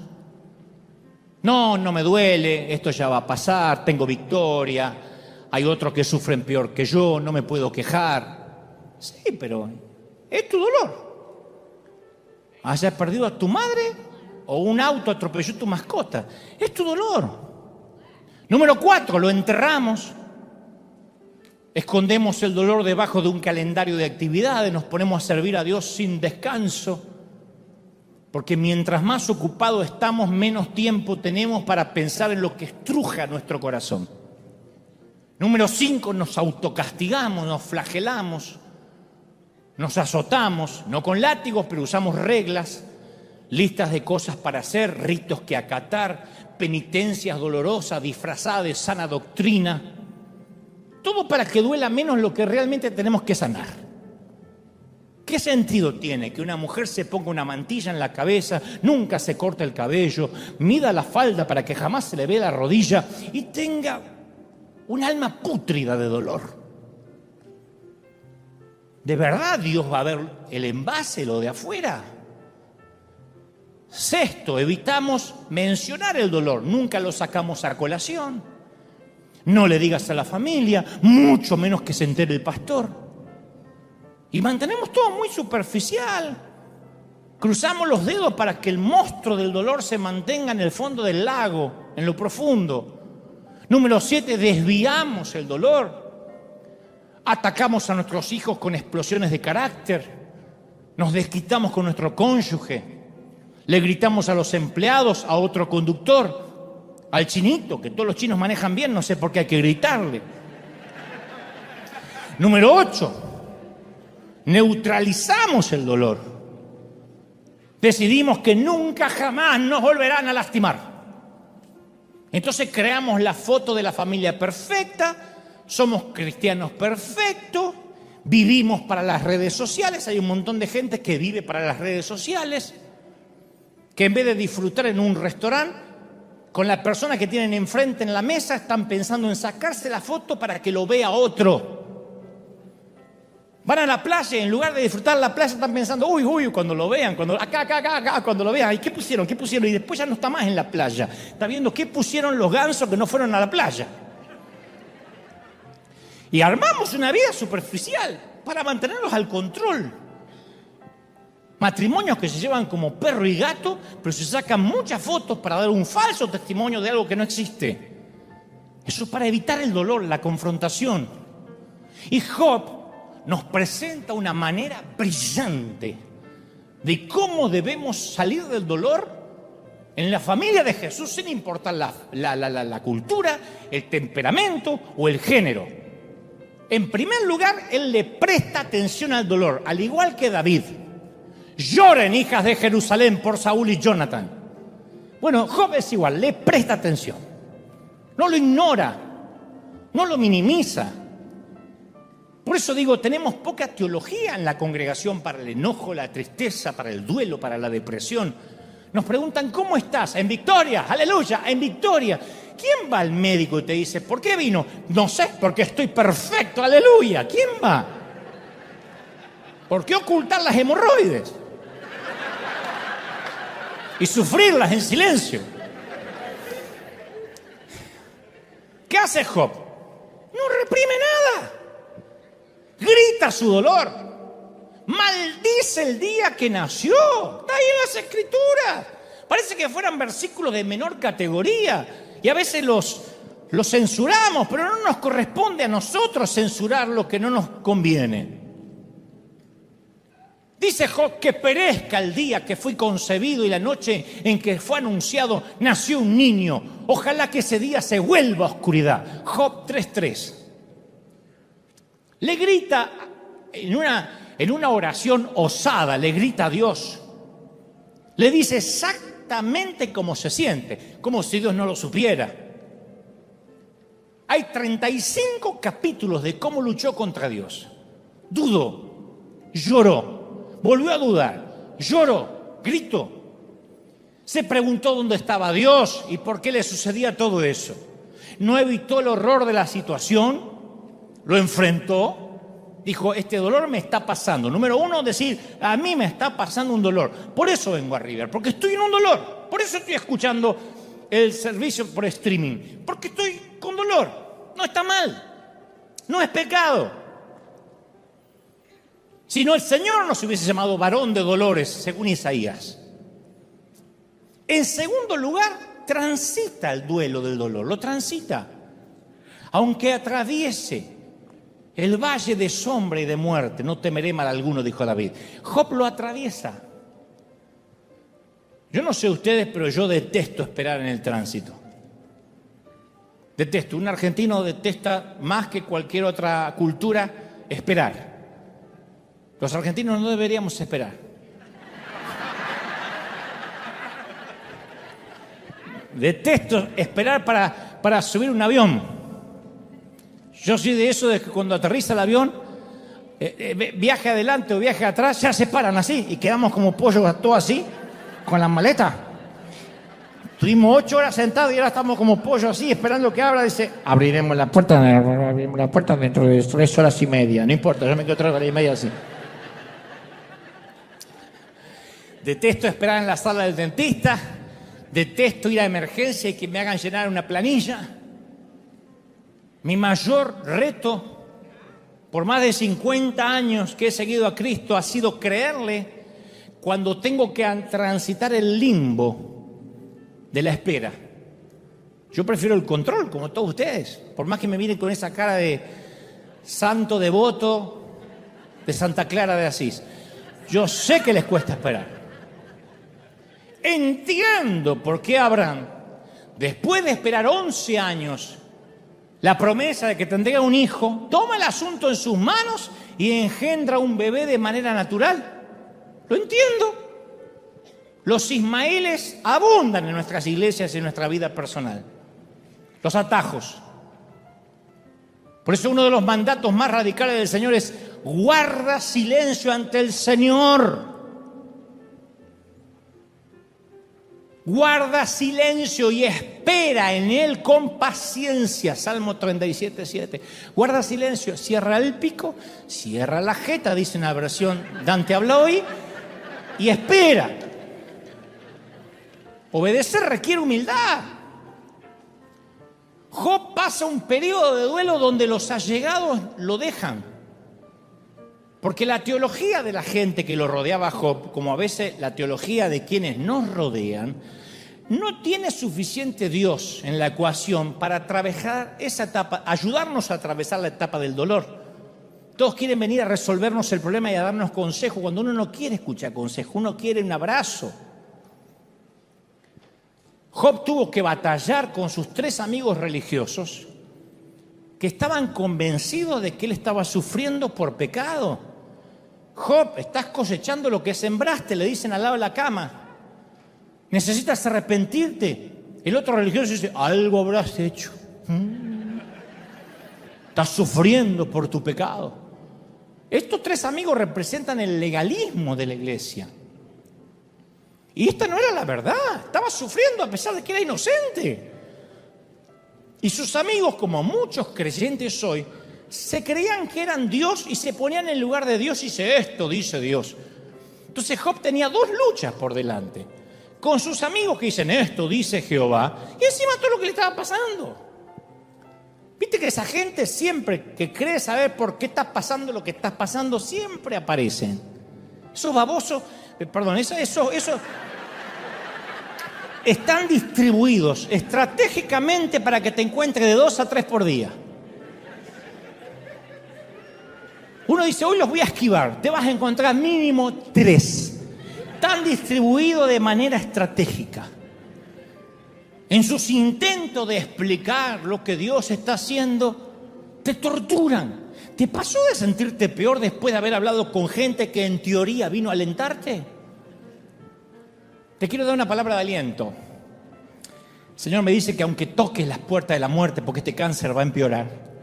Speaker 1: No me duele, esto ya va a pasar, tengo victoria. Hay otros que sufren peor que yo, no me puedo quejar. Sí, pero es tu dolor. Hayas perdido a tu madre o un auto atropelló a tu mascota. Es tu dolor. Número 4, lo enterramos. Escondemos el dolor debajo de un calendario de actividades, nos ponemos a servir a Dios sin descanso. Porque mientras más ocupados estamos, menos tiempo tenemos para pensar en lo que estruja nuestro corazón. Número 5, nos autocastigamos, nos flagelamos, nos azotamos, no con látigos, pero usamos reglas, listas de cosas para hacer, ritos que acatar, penitencias dolorosas disfrazadas de sana doctrina. Todo para que duela menos lo que realmente tenemos que sanar. ¿Qué sentido tiene que una mujer se ponga una mantilla en la cabeza, nunca se corte el cabello, mida la falda para que jamás se le vea la rodilla y tenga un alma pútrida de dolor? ¿De verdad Dios va a ver el envase, lo de afuera? Sexto, evitamos mencionar el dolor, nunca lo sacamos a colación. No le digas a la familia, mucho menos que se entere el pastor. Y mantenemos todo muy superficial. Cruzamos los dedos para que el monstruo del dolor se mantenga en el fondo del lago, en lo profundo. Número 7, desviamos el dolor. Atacamos a nuestros hijos con explosiones de carácter. Nos desquitamos con nuestro cónyuge. Le gritamos a los empleados, a otro conductor, al chinito, que todos los chinos manejan bien, no sé por qué hay que gritarle. Número 8, neutralizamos el dolor. Decidimos que nunca jamás nos volverán a lastimar. Entonces creamos la foto de la familia perfecta, somos cristianos perfectos, vivimos para las redes sociales. Hay un montón de gente que vive para las redes sociales, que en vez de disfrutar en un restaurante, con la persona que tienen enfrente en la mesa, están pensando en sacarse la foto para que lo vea otro. Van a la playa y en lugar de disfrutar la playa están pensando, uy, cuando lo vean, acá, cuando lo vean, ¿y qué pusieron? Y después ya no está más en la playa. Está viendo qué pusieron los gansos que no fueron a la playa. Y armamos una vida superficial para mantenerlos al control. Matrimonios que se llevan como perro y gato, pero se sacan muchas fotos para dar un falso testimonio de algo que no existe. Eso es para evitar el dolor, la confrontación. Y Job nos presenta una manera brillante de cómo debemos salir del dolor en la familia de Jesús, sin importar la cultura, el temperamento o el género. En primer lugar, él le presta atención al dolor, al igual que David. Lloren, hijas de Jerusalén, por Saúl y Jonathan. Bueno, Job es igual, le presta atención. No lo ignora, no lo minimiza. Por eso digo, tenemos poca teología en la congregación para el enojo, la tristeza, para el duelo, para la depresión. Nos preguntan, ¿cómo estás? En victoria, aleluya, en victoria. ¿Quién va al médico y te dice, ¿por qué vino? No sé, porque estoy perfecto, aleluya. ¿Quién va? ¿Por qué ocultar las hemorroides? Y sufrirlas en silencio. ¿Qué hace Job? No reprime nada. Grita su dolor. Maldice el día que nació. Está ahí en las Escrituras. Parece que fueran versículos de menor categoría. Y a veces los censuramos, pero no nos corresponde a nosotros censurar lo que no nos conviene. Dice Job que perezca el día que fui concebido y la noche en que fue anunciado nació un niño. Ojalá que ese día se vuelva oscuridad. Job 3:3. Le grita en una oración osada, le grita a Dios. Le dice exactamente cómo se siente, como si Dios no lo supiera. Hay 35 capítulos de cómo luchó contra Dios. Dudó, lloró. Volvió a dudar, lloró, gritó. Se preguntó dónde estaba Dios y por qué le sucedía todo eso. No evitó el horror de la situación, lo enfrentó, dijo, este dolor me está pasando. Número uno, decir, a mí me está pasando un dolor. Por eso vengo a River, porque estoy en un dolor. Por eso estoy escuchando el servicio por streaming, porque estoy con dolor. No está mal, no es pecado. Si no, el Señor nos hubiese llamado varón de dolores, según Isaías. En segundo lugar, transita el duelo del dolor, lo transita. Aunque atraviese el valle de sombra y de muerte, no temeré mal alguno, dijo David. Job lo atraviesa. Yo no sé ustedes, pero yo detesto esperar en el tránsito. Detesto. Un argentino detesta más que cualquier otra cultura esperar. Los argentinos no deberíamos esperar. Detesto esperar para subir un avión. Yo soy de eso de que cuando aterriza el avión, viaje adelante o viaje atrás, ya se paran así y quedamos como pollos todos así, con las maletas. Estuvimos 8 horas sentados y ahora estamos como pollo así, esperando que abra. Dice, abriremos la puerta dentro de 3 horas y media. No importa, yo me quedo 3 horas y media así. Detesto esperar en la sala del dentista. Detesto ir a emergencia y que me hagan llenar una planilla. Mi mayor reto, por más de 50 años que he seguido a Cristo, ha sido creerle cuando tengo que transitar el limbo de la espera. Yo prefiero el control, como todos ustedes. Por más que me miren con esa cara de santo devoto de Santa Clara de Asís. Yo sé que les cuesta esperar. Entiendo por qué Abraham, después de esperar 11 años, la promesa de que tendría un hijo, toma el asunto en sus manos y engendra un bebé de manera natural. Lo entiendo. Los ismaeles abundan en nuestras iglesias y en nuestra vida personal. Los atajos. Por eso uno de los mandatos más radicales del Señor es: guarda silencio ante el Señor. Guarda silencio y espera en Él con paciencia. Salmo 37:7. Guarda silencio, cierra el pico, cierra la jeta, dice una versión Dante habla hoy, y espera. Obedecer requiere humildad. Job pasa un periodo de duelo donde los allegados lo dejan. Porque la teología de la gente que lo rodeaba a Job, como a veces la teología de quienes nos rodean, no tiene suficiente Dios en la ecuación para atravesar esa etapa, ayudarnos a atravesar la etapa del dolor. Todos quieren venir a resolvernos el problema y a darnos consejo, cuando uno no quiere escuchar consejo, uno quiere un abrazo. Job tuvo que batallar con sus 3 amigos religiosos que estaban convencidos de que él estaba sufriendo por pecado. Job, estás cosechando lo que sembraste, le dicen al lado de la cama. Necesitas arrepentirte. El otro religioso dice, algo habrás hecho. Estás sufriendo por tu pecado. Estos 3 amigos representan el legalismo de la iglesia. Y esta no era la verdad. Estaba sufriendo a pesar de que era inocente. Y sus amigos, como muchos creyentes hoy, se creían que eran Dios y se ponían en el lugar de Dios y dice, esto dice Dios. Entonces Job tenía 2 luchas por delante. Con sus amigos que dicen, esto dice Jehová, y encima todo lo que le estaba pasando. Viste que esa gente siempre que cree saber por qué está pasando lo que está pasando, siempre aparecen. Esos babosos, eso están distribuidos estratégicamente para que te encuentres de 2 a 3 por día. Uno dice, hoy los voy a esquivar, te vas a encontrar mínimo 3. Están distribuidos de manera estratégica. En sus intentos de explicar lo que Dios está haciendo, te torturan. ¿Te pasó de sentirte peor después de haber hablado con gente que en teoría vino a alentarte? Te quiero dar una palabra de aliento. El Señor me dice que aunque toques las puertas de la muerte, porque este cáncer va a empeorar,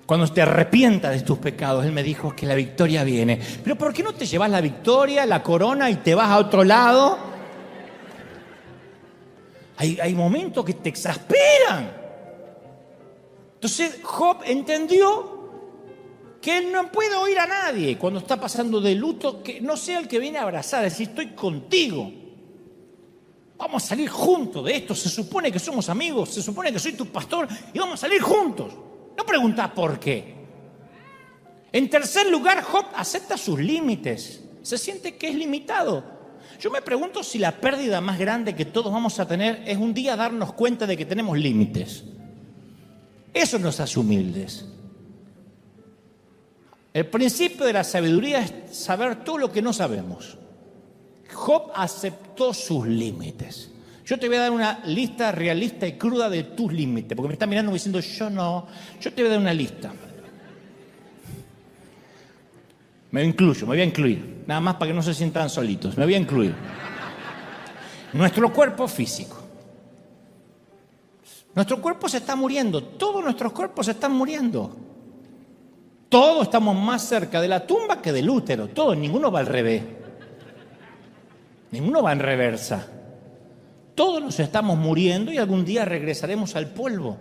Speaker 1: cuando te arrepientas de tus pecados, Él me dijo que la victoria viene. Pero ¿por qué no te llevas la victoria, la corona y te vas a otro lado? Hay momentos que te exasperan. Entonces Job entendió que él no puede oír a nadie cuando está pasando de luto, que no sea el que viene a abrazar, es decir, estoy contigo. Vamos a salir juntos de esto. Se supone que somos amigos, se supone que soy tu pastor y vamos a salir juntos. No preguntás por qué. En tercer lugar, Job acepta sus límites. Se siente que es limitado. Yo me pregunto si la pérdida más grande que todos vamos a tener es un día darnos cuenta de que tenemos límites. Eso nos hace humildes. El principio de la sabiduría es saber todo lo que no sabemos. Job aceptó sus límites. Yo te voy a dar una lista realista y cruda de tus límites, porque me están mirando diciendo, yo no. Yo te voy a dar una lista. Me voy a incluir, nada más para que no se sientan solitos. Me voy a incluir. Nuestro cuerpo físico. Nuestro cuerpo se está muriendo, todos nuestros cuerpos se están muriendo. Todos estamos más cerca de la tumba que del útero, todos, ninguno va al revés. Ninguno va en reversa. Todos nos estamos muriendo y algún día regresaremos al polvo.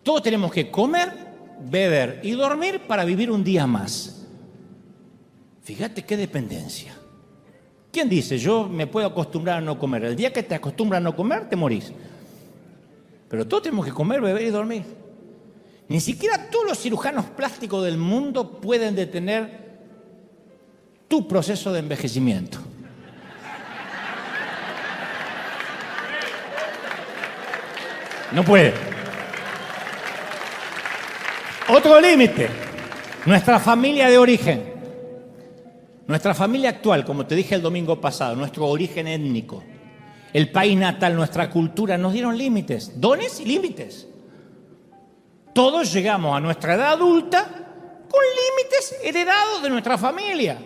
Speaker 1: Todos tenemos que comer, beber y dormir para vivir un día más. Fíjate qué dependencia. ¿Quién dice, yo me puedo acostumbrar a no comer? El día que te acostumbras a no comer, te morís. Pero todos tenemos que comer, beber y dormir. Ni siquiera todos los cirujanos plásticos del mundo pueden detener tu proceso de envejecimiento. No puede. Otro límite, nuestra familia de origen. Nuestra familia actual, como te dije el domingo pasado, nuestro origen étnico, el país natal, nuestra cultura, nos dieron límites, dones y límites. Todos llegamos a nuestra edad adulta con límites heredados de nuestra familia.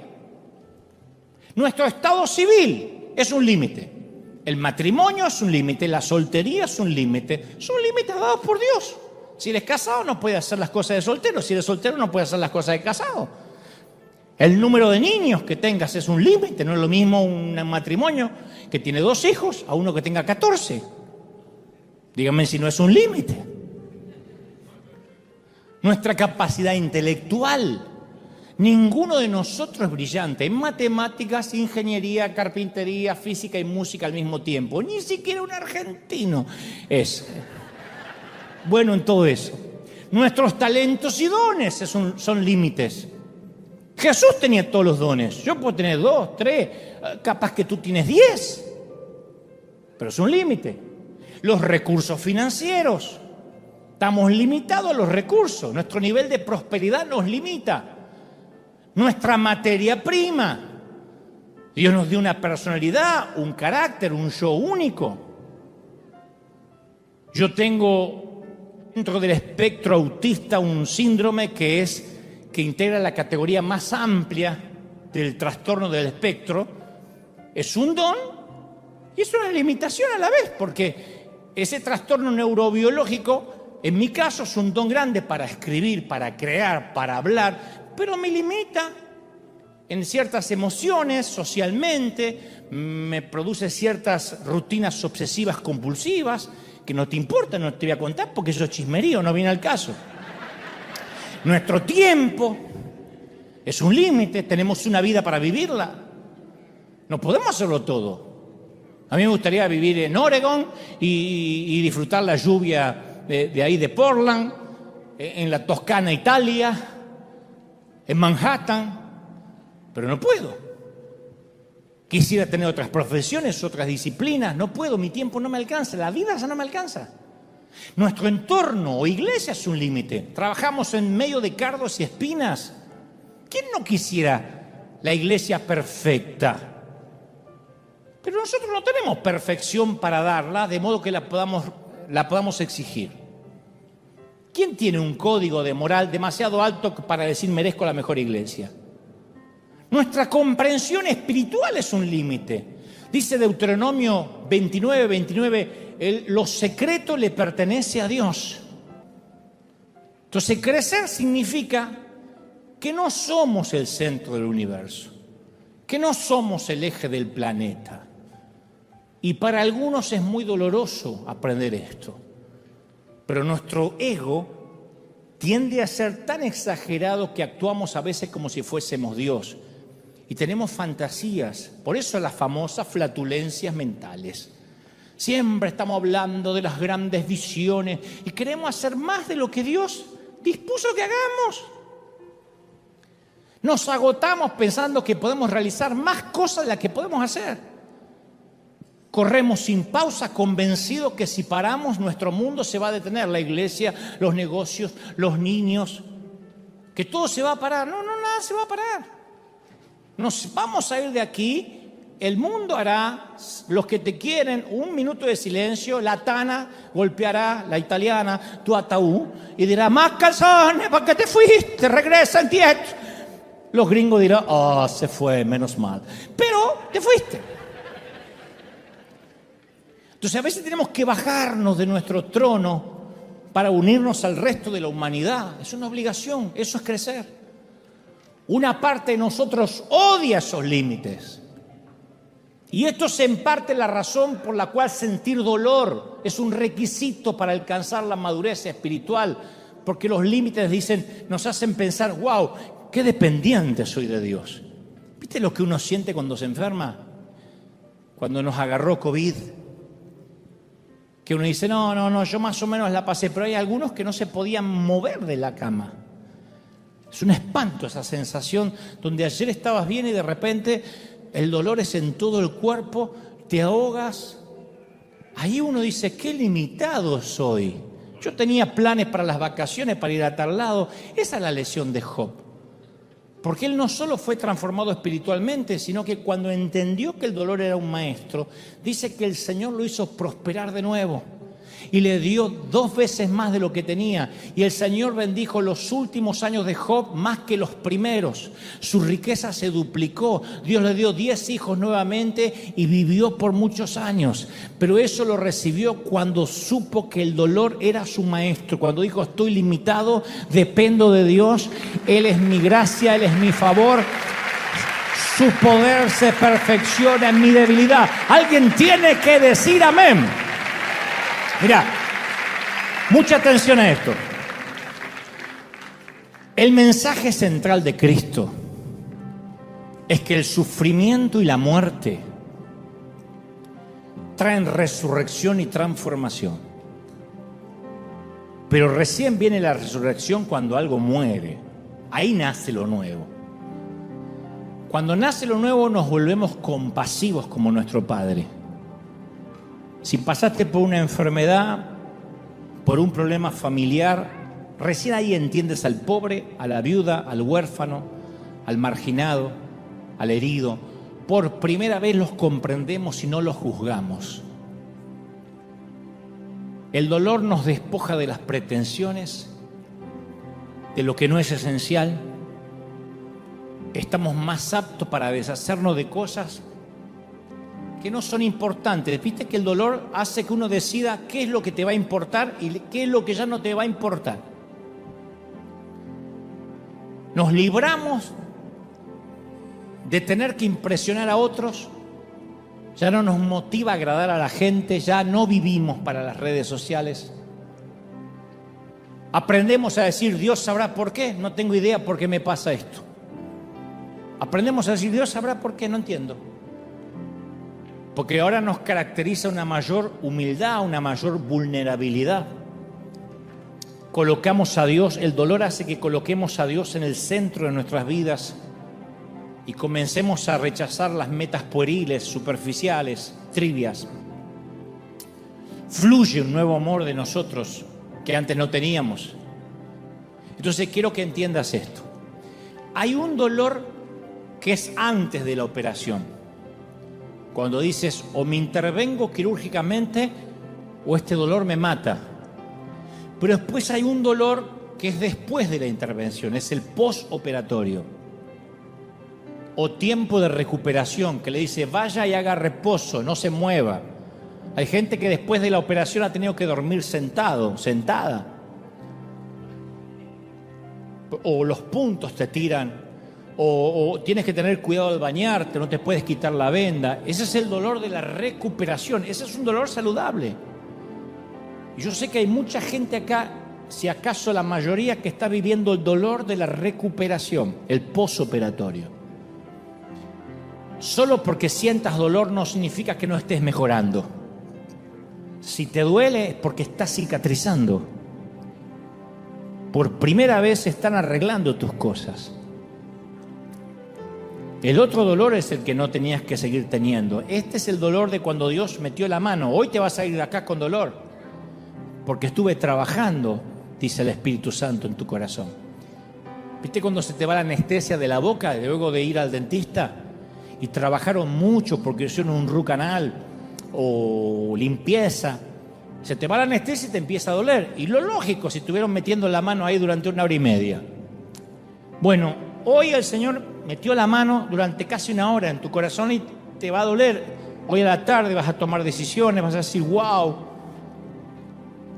Speaker 1: Nuestro estado civil es un límite. El matrimonio es un límite, la soltería es un límite. Son límites dados por Dios. Si eres casado no puedes hacer las cosas de soltero. Si eres soltero no puedes hacer las cosas de casado. El número de niños que tengas es un límite. No es lo mismo un matrimonio que tiene 2 hijos a uno que tenga 14. Díganme si no es un límite. Nuestra capacidad intelectual. Ninguno de nosotros es brillante en matemáticas, ingeniería, carpintería, física y música al mismo tiempo. Ni siquiera un argentino es bueno en todo eso. Nuestros talentos y dones son límites. Jesús tenía todos los dones. Yo puedo tener 2, 3, capaz que tú tienes 10. Pero es un límite. Los recursos financieros. Estamos limitados a los recursos. Nuestro nivel de prosperidad nos limita. Nuestra materia prima. Dios nos dio una personalidad, un carácter, un yo único. Yo tengo dentro del espectro autista un síndrome que integra la categoría más amplia del trastorno del espectro. Es un don y es una limitación a la vez, porque ese trastorno neurobiológico, en mi caso, es un don grande para escribir, para crear, para hablar, pero me limita en ciertas emociones, socialmente, me produce ciertas rutinas obsesivas compulsivas que no te importa, no te voy a contar porque eso es chismerío, no viene al caso. Nuestro tiempo es un límite, tenemos una vida para vivirla. No podemos hacerlo todo. A mí me gustaría vivir en Oregon y disfrutar la lluvia de ahí de Portland, en la Toscana, Italia, en Manhattan, pero no puedo. Quisiera tener otras profesiones, otras disciplinas, no puedo, mi tiempo no me alcanza, la vida ya no me alcanza. Nuestro entorno o iglesia es un límite. Trabajamos en medio de cardos y espinas. ¿Quién no quisiera la iglesia perfecta? Pero nosotros no tenemos perfección para darla, de modo que la podamos exigir. ¿Quién tiene un código de moral demasiado alto para decir merezco la mejor iglesia? Nuestra comprensión espiritual es un límite. Dice Deuteronomio 29, lo secreto le pertenece a Dios. Entonces, crecer significa que no somos el centro del universo, que no somos el eje del planeta. Y para algunos es muy doloroso aprender esto. Pero nuestro ego tiende a ser tan exagerado que actuamos a veces como si fuésemos Dios. Y tenemos fantasías, por eso las famosas flatulencias mentales. Siempre estamos hablando de las grandes visiones y queremos hacer más de lo que Dios dispuso que hagamos. Nos agotamos pensando que podemos realizar más cosas de las que podemos hacer. Corremos sin pausa, convencidos que si paramos nuestro mundo se va a detener. La iglesia, los negocios, los niños, que todo se va a parar. No, nada se va a parar. Nos vamos a ir de aquí, el mundo hará, los que te quieren, 1 minuto de silencio, la tana golpeará, la italiana, tu ataúd, y dirá, más calzones, ¿para qué te fuiste? Regresa en tieto. Los gringos dirán, se fue, menos mal. Pero te fuiste. Entonces a veces tenemos que bajarnos de nuestro trono para unirnos al resto de la humanidad. Es una obligación, eso es crecer. Una parte de nosotros odia esos límites. Y esto es en parte la razón por la cual sentir dolor es un requisito para alcanzar la madurez espiritual, porque los límites nos hacen pensar, wow, qué dependiente soy de Dios. ¿Viste lo que uno siente cuando se enferma? Cuando nos agarró COVID, que uno dice, no, yo más o menos la pasé, pero hay algunos que no se podían mover de la cama. Es un espanto esa sensación donde ayer estabas bien y de repente el dolor es en todo el cuerpo, te ahogas. Ahí uno dice, qué limitado soy. Yo tenía planes para las vacaciones, para ir a tal lado. Esa es la lección de Job. Porque él no solo fue transformado espiritualmente, sino que cuando entendió que el dolor era un maestro, dice que el Señor lo hizo prosperar de nuevo y le dio 2 veces más de lo que tenía. Y el Señor bendijo los últimos años de Job más que los primeros. Su riqueza se duplicó. Dios le dio 10 hijos nuevamente y vivió por muchos años. Pero eso lo recibió cuando supo que el dolor era su maestro. Cuando dijo, estoy limitado, dependo de Dios. Él es mi gracia, Él es mi favor. Su poder se perfecciona en mi debilidad. Alguien tiene que decir amén. Mirá, mucha atención a esto. El mensaje central de Cristo es que el sufrimiento y la muerte traen resurrección y transformación. Pero recién viene la resurrección cuando algo muere. Ahí nace lo nuevo. Cuando nace lo nuevo nos volvemos compasivos como nuestro Padre. Si pasaste por una enfermedad, por un problema familiar, recién ahí entiendes al pobre, a la viuda, al huérfano, al marginado, al herido. Por primera vez los comprendemos y no los juzgamos. El dolor nos despoja de las pretensiones, de lo que no es esencial. Estamos más aptos para deshacernos de cosas que no son importantes. Viste que el dolor hace que uno decida qué es lo que te va a importar y qué es lo que ya no te va a importar. Nos libramos de tener que impresionar a otros. Ya no nos motiva agradar a la gente, ya no vivimos para las redes sociales. Aprendemos a decir, Dios sabrá por qué, no tengo idea por qué me pasa esto. Aprendemos a decir, Dios sabrá por qué, no entiendo. Porque ahora nos caracteriza una mayor humildad, una mayor vulnerabilidad. Colocamos a Dios, el dolor hace que coloquemos a Dios en el centro de nuestras vidas y comencemos a rechazar las metas pueriles, superficiales, trivias. Fluye un nuevo amor de nosotros que antes no teníamos. Entonces quiero que entiendas esto. Hay un dolor que es antes de la operación. Cuando dices, o me intervengo quirúrgicamente o este dolor me mata. Pero después hay un dolor que es después de la intervención, es el postoperatorio. O tiempo de recuperación, que le dice, vaya y haga reposo, no se mueva. Hay gente que después de la operación ha tenido que dormir sentado, sentada. O los puntos te tiran. O tienes que tener cuidado al bañarte, no te puedes quitar la venda. Ese es el dolor de la recuperación. Ese es un dolor saludable. Y yo sé que hay mucha gente acá, si acaso la mayoría, que está viviendo el dolor de la recuperación, el posoperatorio. Solo porque sientas dolor no significa que no estés mejorando. Si te duele es porque estás cicatrizando. Por primera vez están arreglando tus cosas. El otro dolor es el que no tenías que seguir teniendo. Este es el dolor de cuando Dios metió la mano. Hoy te vas a ir de acá con dolor, porque estuve trabajando, dice el Espíritu Santo en tu corazón. ¿Viste cuando se te va la anestesia de la boca luego de ir al dentista? Y trabajaron mucho porque hicieron un root canal o limpieza. Se te va la anestesia y te empieza a doler. Y lo lógico, si estuvieron metiendo la mano ahí durante 1 hora y media. Bueno, hoy el Señor metió la mano durante casi 1 hora en tu corazón y te va a doler. Hoy a la tarde vas a tomar decisiones, vas a decir, wow.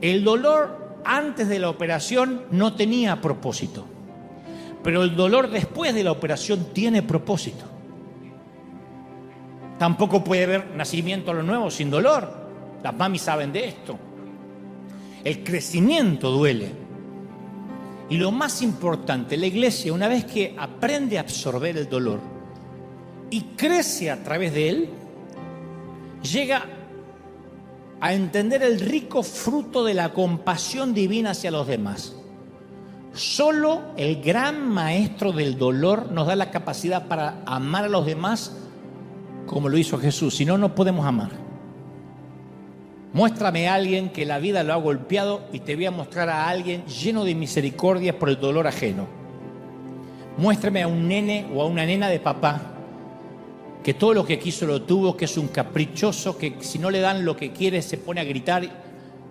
Speaker 1: El dolor antes de la operación no tenía propósito, pero el dolor después de la operación tiene propósito. Tampoco puede haber nacimiento a lo nuevo sin dolor. Las mamis saben de esto. El crecimiento duele. Y lo más importante, la iglesia, una vez que aprende a absorber el dolor y crece a través de él, llega a entender el rico fruto de la compasión divina hacia los demás. Solo el gran maestro del dolor nos da la capacidad para amar a los demás como lo hizo Jesús. Si no, no podemos amar. Muéstrame a alguien que la vida lo ha golpeado y te voy a mostrar a alguien lleno de misericordia por el dolor ajeno. Muéstrame a un nene o a una nena de papá que todo lo que quiso lo tuvo, que es un caprichoso, que si no le dan lo que quiere se pone a gritar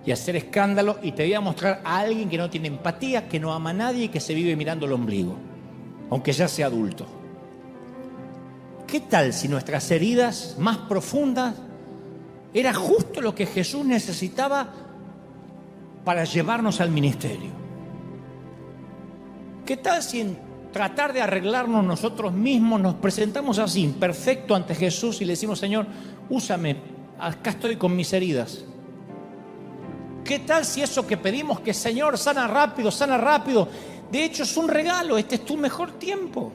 Speaker 1: y a hacer escándalo, y te voy a mostrar a alguien que no tiene empatía, que no ama a nadie y que se vive mirando el ombligo, aunque ya sea adulto. ¿Qué tal si nuestras heridas más profundas era justo lo que Jesús necesitaba para llevarnos al ministerio? ¿Qué tal si en tratar de arreglarnos nosotros mismos nos presentamos así, imperfecto ante Jesús, y le decimos: Señor, úsame, acá estoy con mis heridas? ¿Qué tal si eso que pedimos, que Señor sana rápido, de hecho es un regalo? Este es tu mejor tiempo.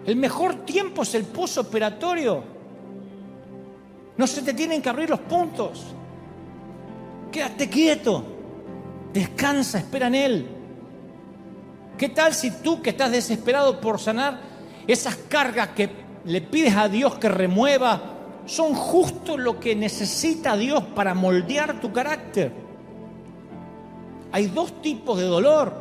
Speaker 1: El mejor tiempo es el posoperatorio. No se te tienen que abrir los puntos. Quédate quieto, descansa, espera en Él. ¿Qué tal si tú, que estás desesperado por sanar, esas cargas que le pides a Dios que remueva son justo lo que necesita Dios para moldear tu carácter? Hay dos tipos de dolor.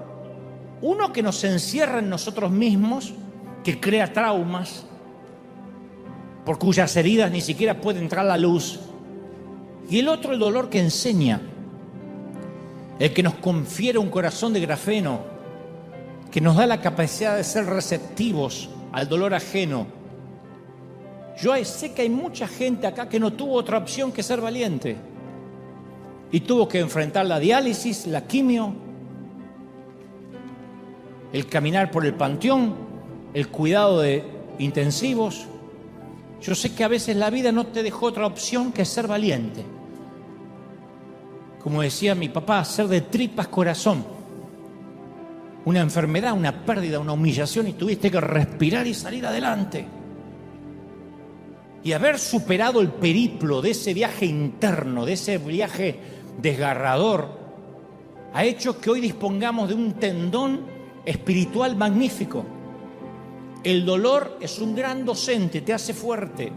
Speaker 1: Uno que nos encierra en nosotros mismos, que crea traumas, por cuyas heridas ni siquiera puede entrar la luz. Y el otro, el dolor que enseña, el que nos confiere un corazón de grafeno, que nos da la capacidad de ser receptivos al dolor ajeno. Yo sé que hay mucha gente acá que no tuvo otra opción que ser valiente y tuvo que enfrentar la diálisis, la quimio, el caminar por el panteón, el cuidado de intensivos. Yo sé que a veces la vida no te dejó otra opción que ser valiente. Como decía mi papá, ser de tripas corazón. Una enfermedad, una pérdida, una humillación, y tuviste que respirar y salir adelante. Y haber superado el periplo de ese viaje interno, de ese viaje desgarrador, ha hecho que hoy dispongamos de un tendón espiritual magnífico. El dolor es un gran docente, te hace fuerte.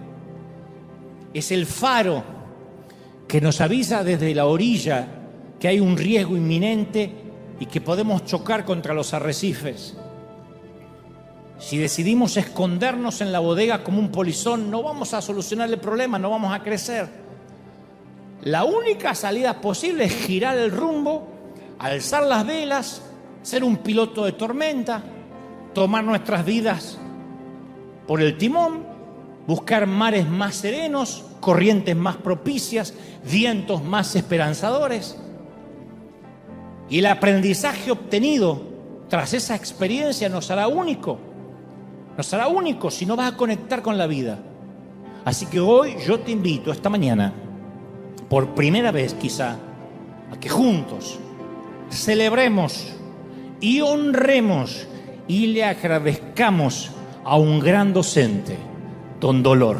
Speaker 1: Es el faro que nos avisa desde la orilla que hay un riesgo inminente y que podemos chocar contra los arrecifes. Si decidimos escondernos en la bodega como un polizón, no vamos a solucionar el problema, no vamos a crecer. La única salida posible es girar el rumbo, alzar las velas, ser un piloto de tormenta, tomar nuestras vidas por el timón, buscar mares más serenos, corrientes más propicias, vientos más esperanzadores. Y el aprendizaje obtenido tras esa experiencia nos hará único. Nos hará único si no vas a conectar con la vida. Así que hoy yo te invito, esta mañana, por primera vez quizá, a que juntos celebremos y honremos y le agradezcamos a un gran docente, don Dolor.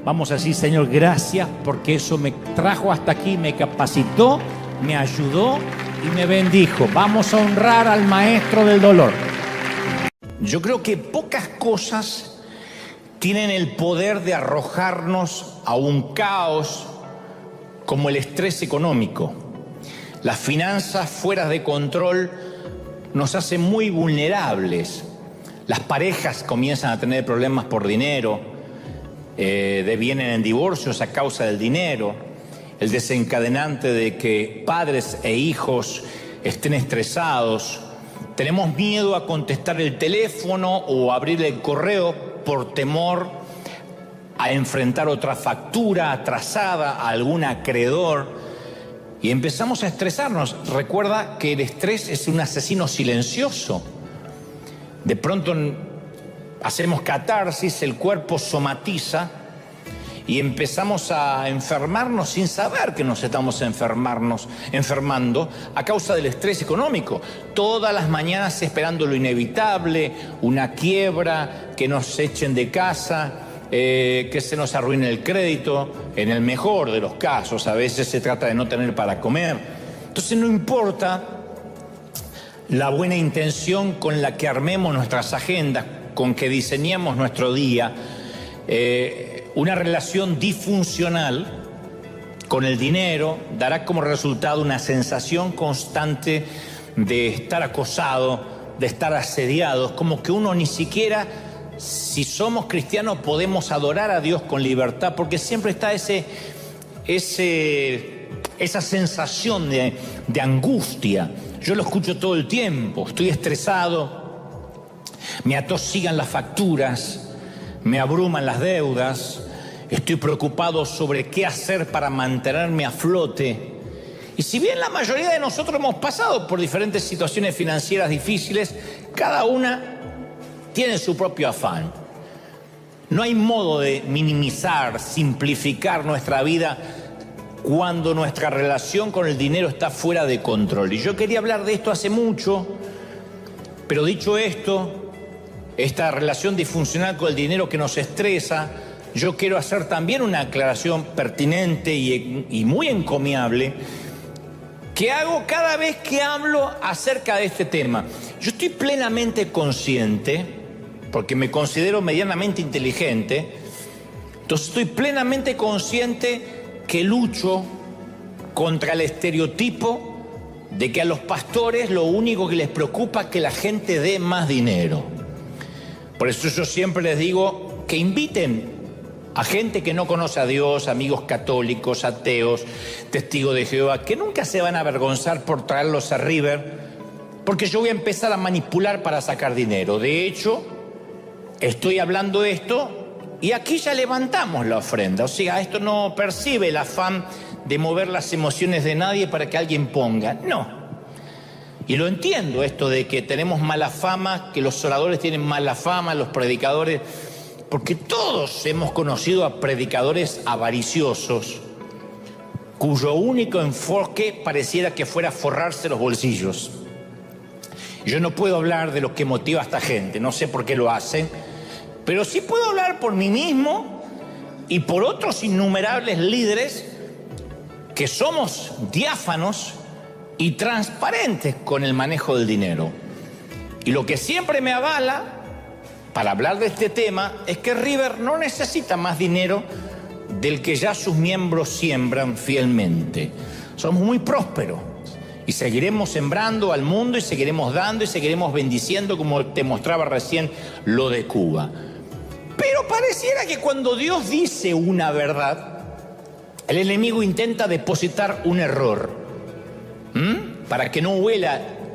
Speaker 1: Vamos a decir: Señor, gracias, porque eso me trajo hasta aquí, me capacitó, me ayudó y me bendijo. Vamos a honrar al maestro del dolor. Yo creo que pocas cosas tienen el poder de arrojarnos a un caos como el estrés económico. Las finanzas fuera de control nos hacen muy vulnerables. Las parejas comienzan a tener problemas por dinero, devienen en divorcios a causa del dinero. El desencadenante de que padres e hijos estén estresados. Tenemos miedo a contestar el teléfono o abrir el correo por temor a enfrentar otra factura atrasada, a algún acreedor, y empezamos a estresarnos. Recuerda que el estrés es un asesino silencioso. De pronto hacemos catarsis, el cuerpo somatiza y empezamos a enfermarnos sin saber que nos estamos enfermando a causa del estrés económico. Todas las mañanas esperando lo inevitable, una quiebra, que nos echen de casa, que se nos arruine el crédito. En el mejor de los casos, a veces se trata de no tener para comer. Entonces no importa la buena intención con la que armemos nuestras agendas, con que diseñemos nuestro día, una relación disfuncional con el dinero dará como resultado una sensación constante de estar acosado, de estar asediados, como que uno ni siquiera, si somos cristianos, podemos adorar a Dios con libertad, porque siempre está esa sensación de angustia. Yo lo escucho todo el tiempo, estoy estresado, me atosigan las facturas, me abruman las deudas, estoy preocupado sobre qué hacer para mantenerme a flote. Y si bien la mayoría de nosotros hemos pasado por diferentes situaciones financieras difíciles, cada una tiene su propio afán. No hay modo de minimizar, simplificar nuestra vida cuando nuestra relación con el dinero está fuera de control. Y yo quería hablar de esto hace mucho, pero dicho esto, esta relación disfuncional con el dinero que nos estresa, yo quiero hacer también una aclaración pertinente y muy encomiable que hago cada vez que hablo acerca de este tema. Yo estoy plenamente consciente, porque me considero medianamente inteligente, entonces estoy plenamente consciente que lucho contra el estereotipo de que a los pastores lo único que les preocupa es que la gente dé más dinero. Por eso yo siempre les digo que inviten a gente que no conoce a Dios, amigos católicos, ateos, testigos de Jehová, que nunca se van a avergonzar por traerlos a River, porque yo voy a empezar a manipular para sacar dinero. De hecho, estoy hablando de esto y aquí ya levantamos la ofrenda. O sea, esto no percibe el afán de mover las emociones de nadie para que alguien ponga. No. Y lo entiendo, esto de que tenemos mala fama, que los oradores tienen mala fama, los predicadores, porque todos hemos conocido a predicadores avariciosos, cuyo único enfoque pareciera que fuera forrarse los bolsillos. Yo no puedo hablar de lo que motiva a esta gente, no sé por qué lo hacen, pero sí puedo hablar por mí mismo y por otros innumerables líderes que somos diáfanos y transparentes con el manejo del dinero. Y lo que siempre me avala para hablar de este tema es que River no necesita más dinero del que ya sus miembros siembran fielmente. Somos muy prósperos y seguiremos sembrando al mundo y seguiremos dando y seguiremos bendiciendo, como te mostraba recién lo de Cuba. Pero pareciera que cuando Dios dice una verdad, el enemigo intenta depositar un error, para que no huela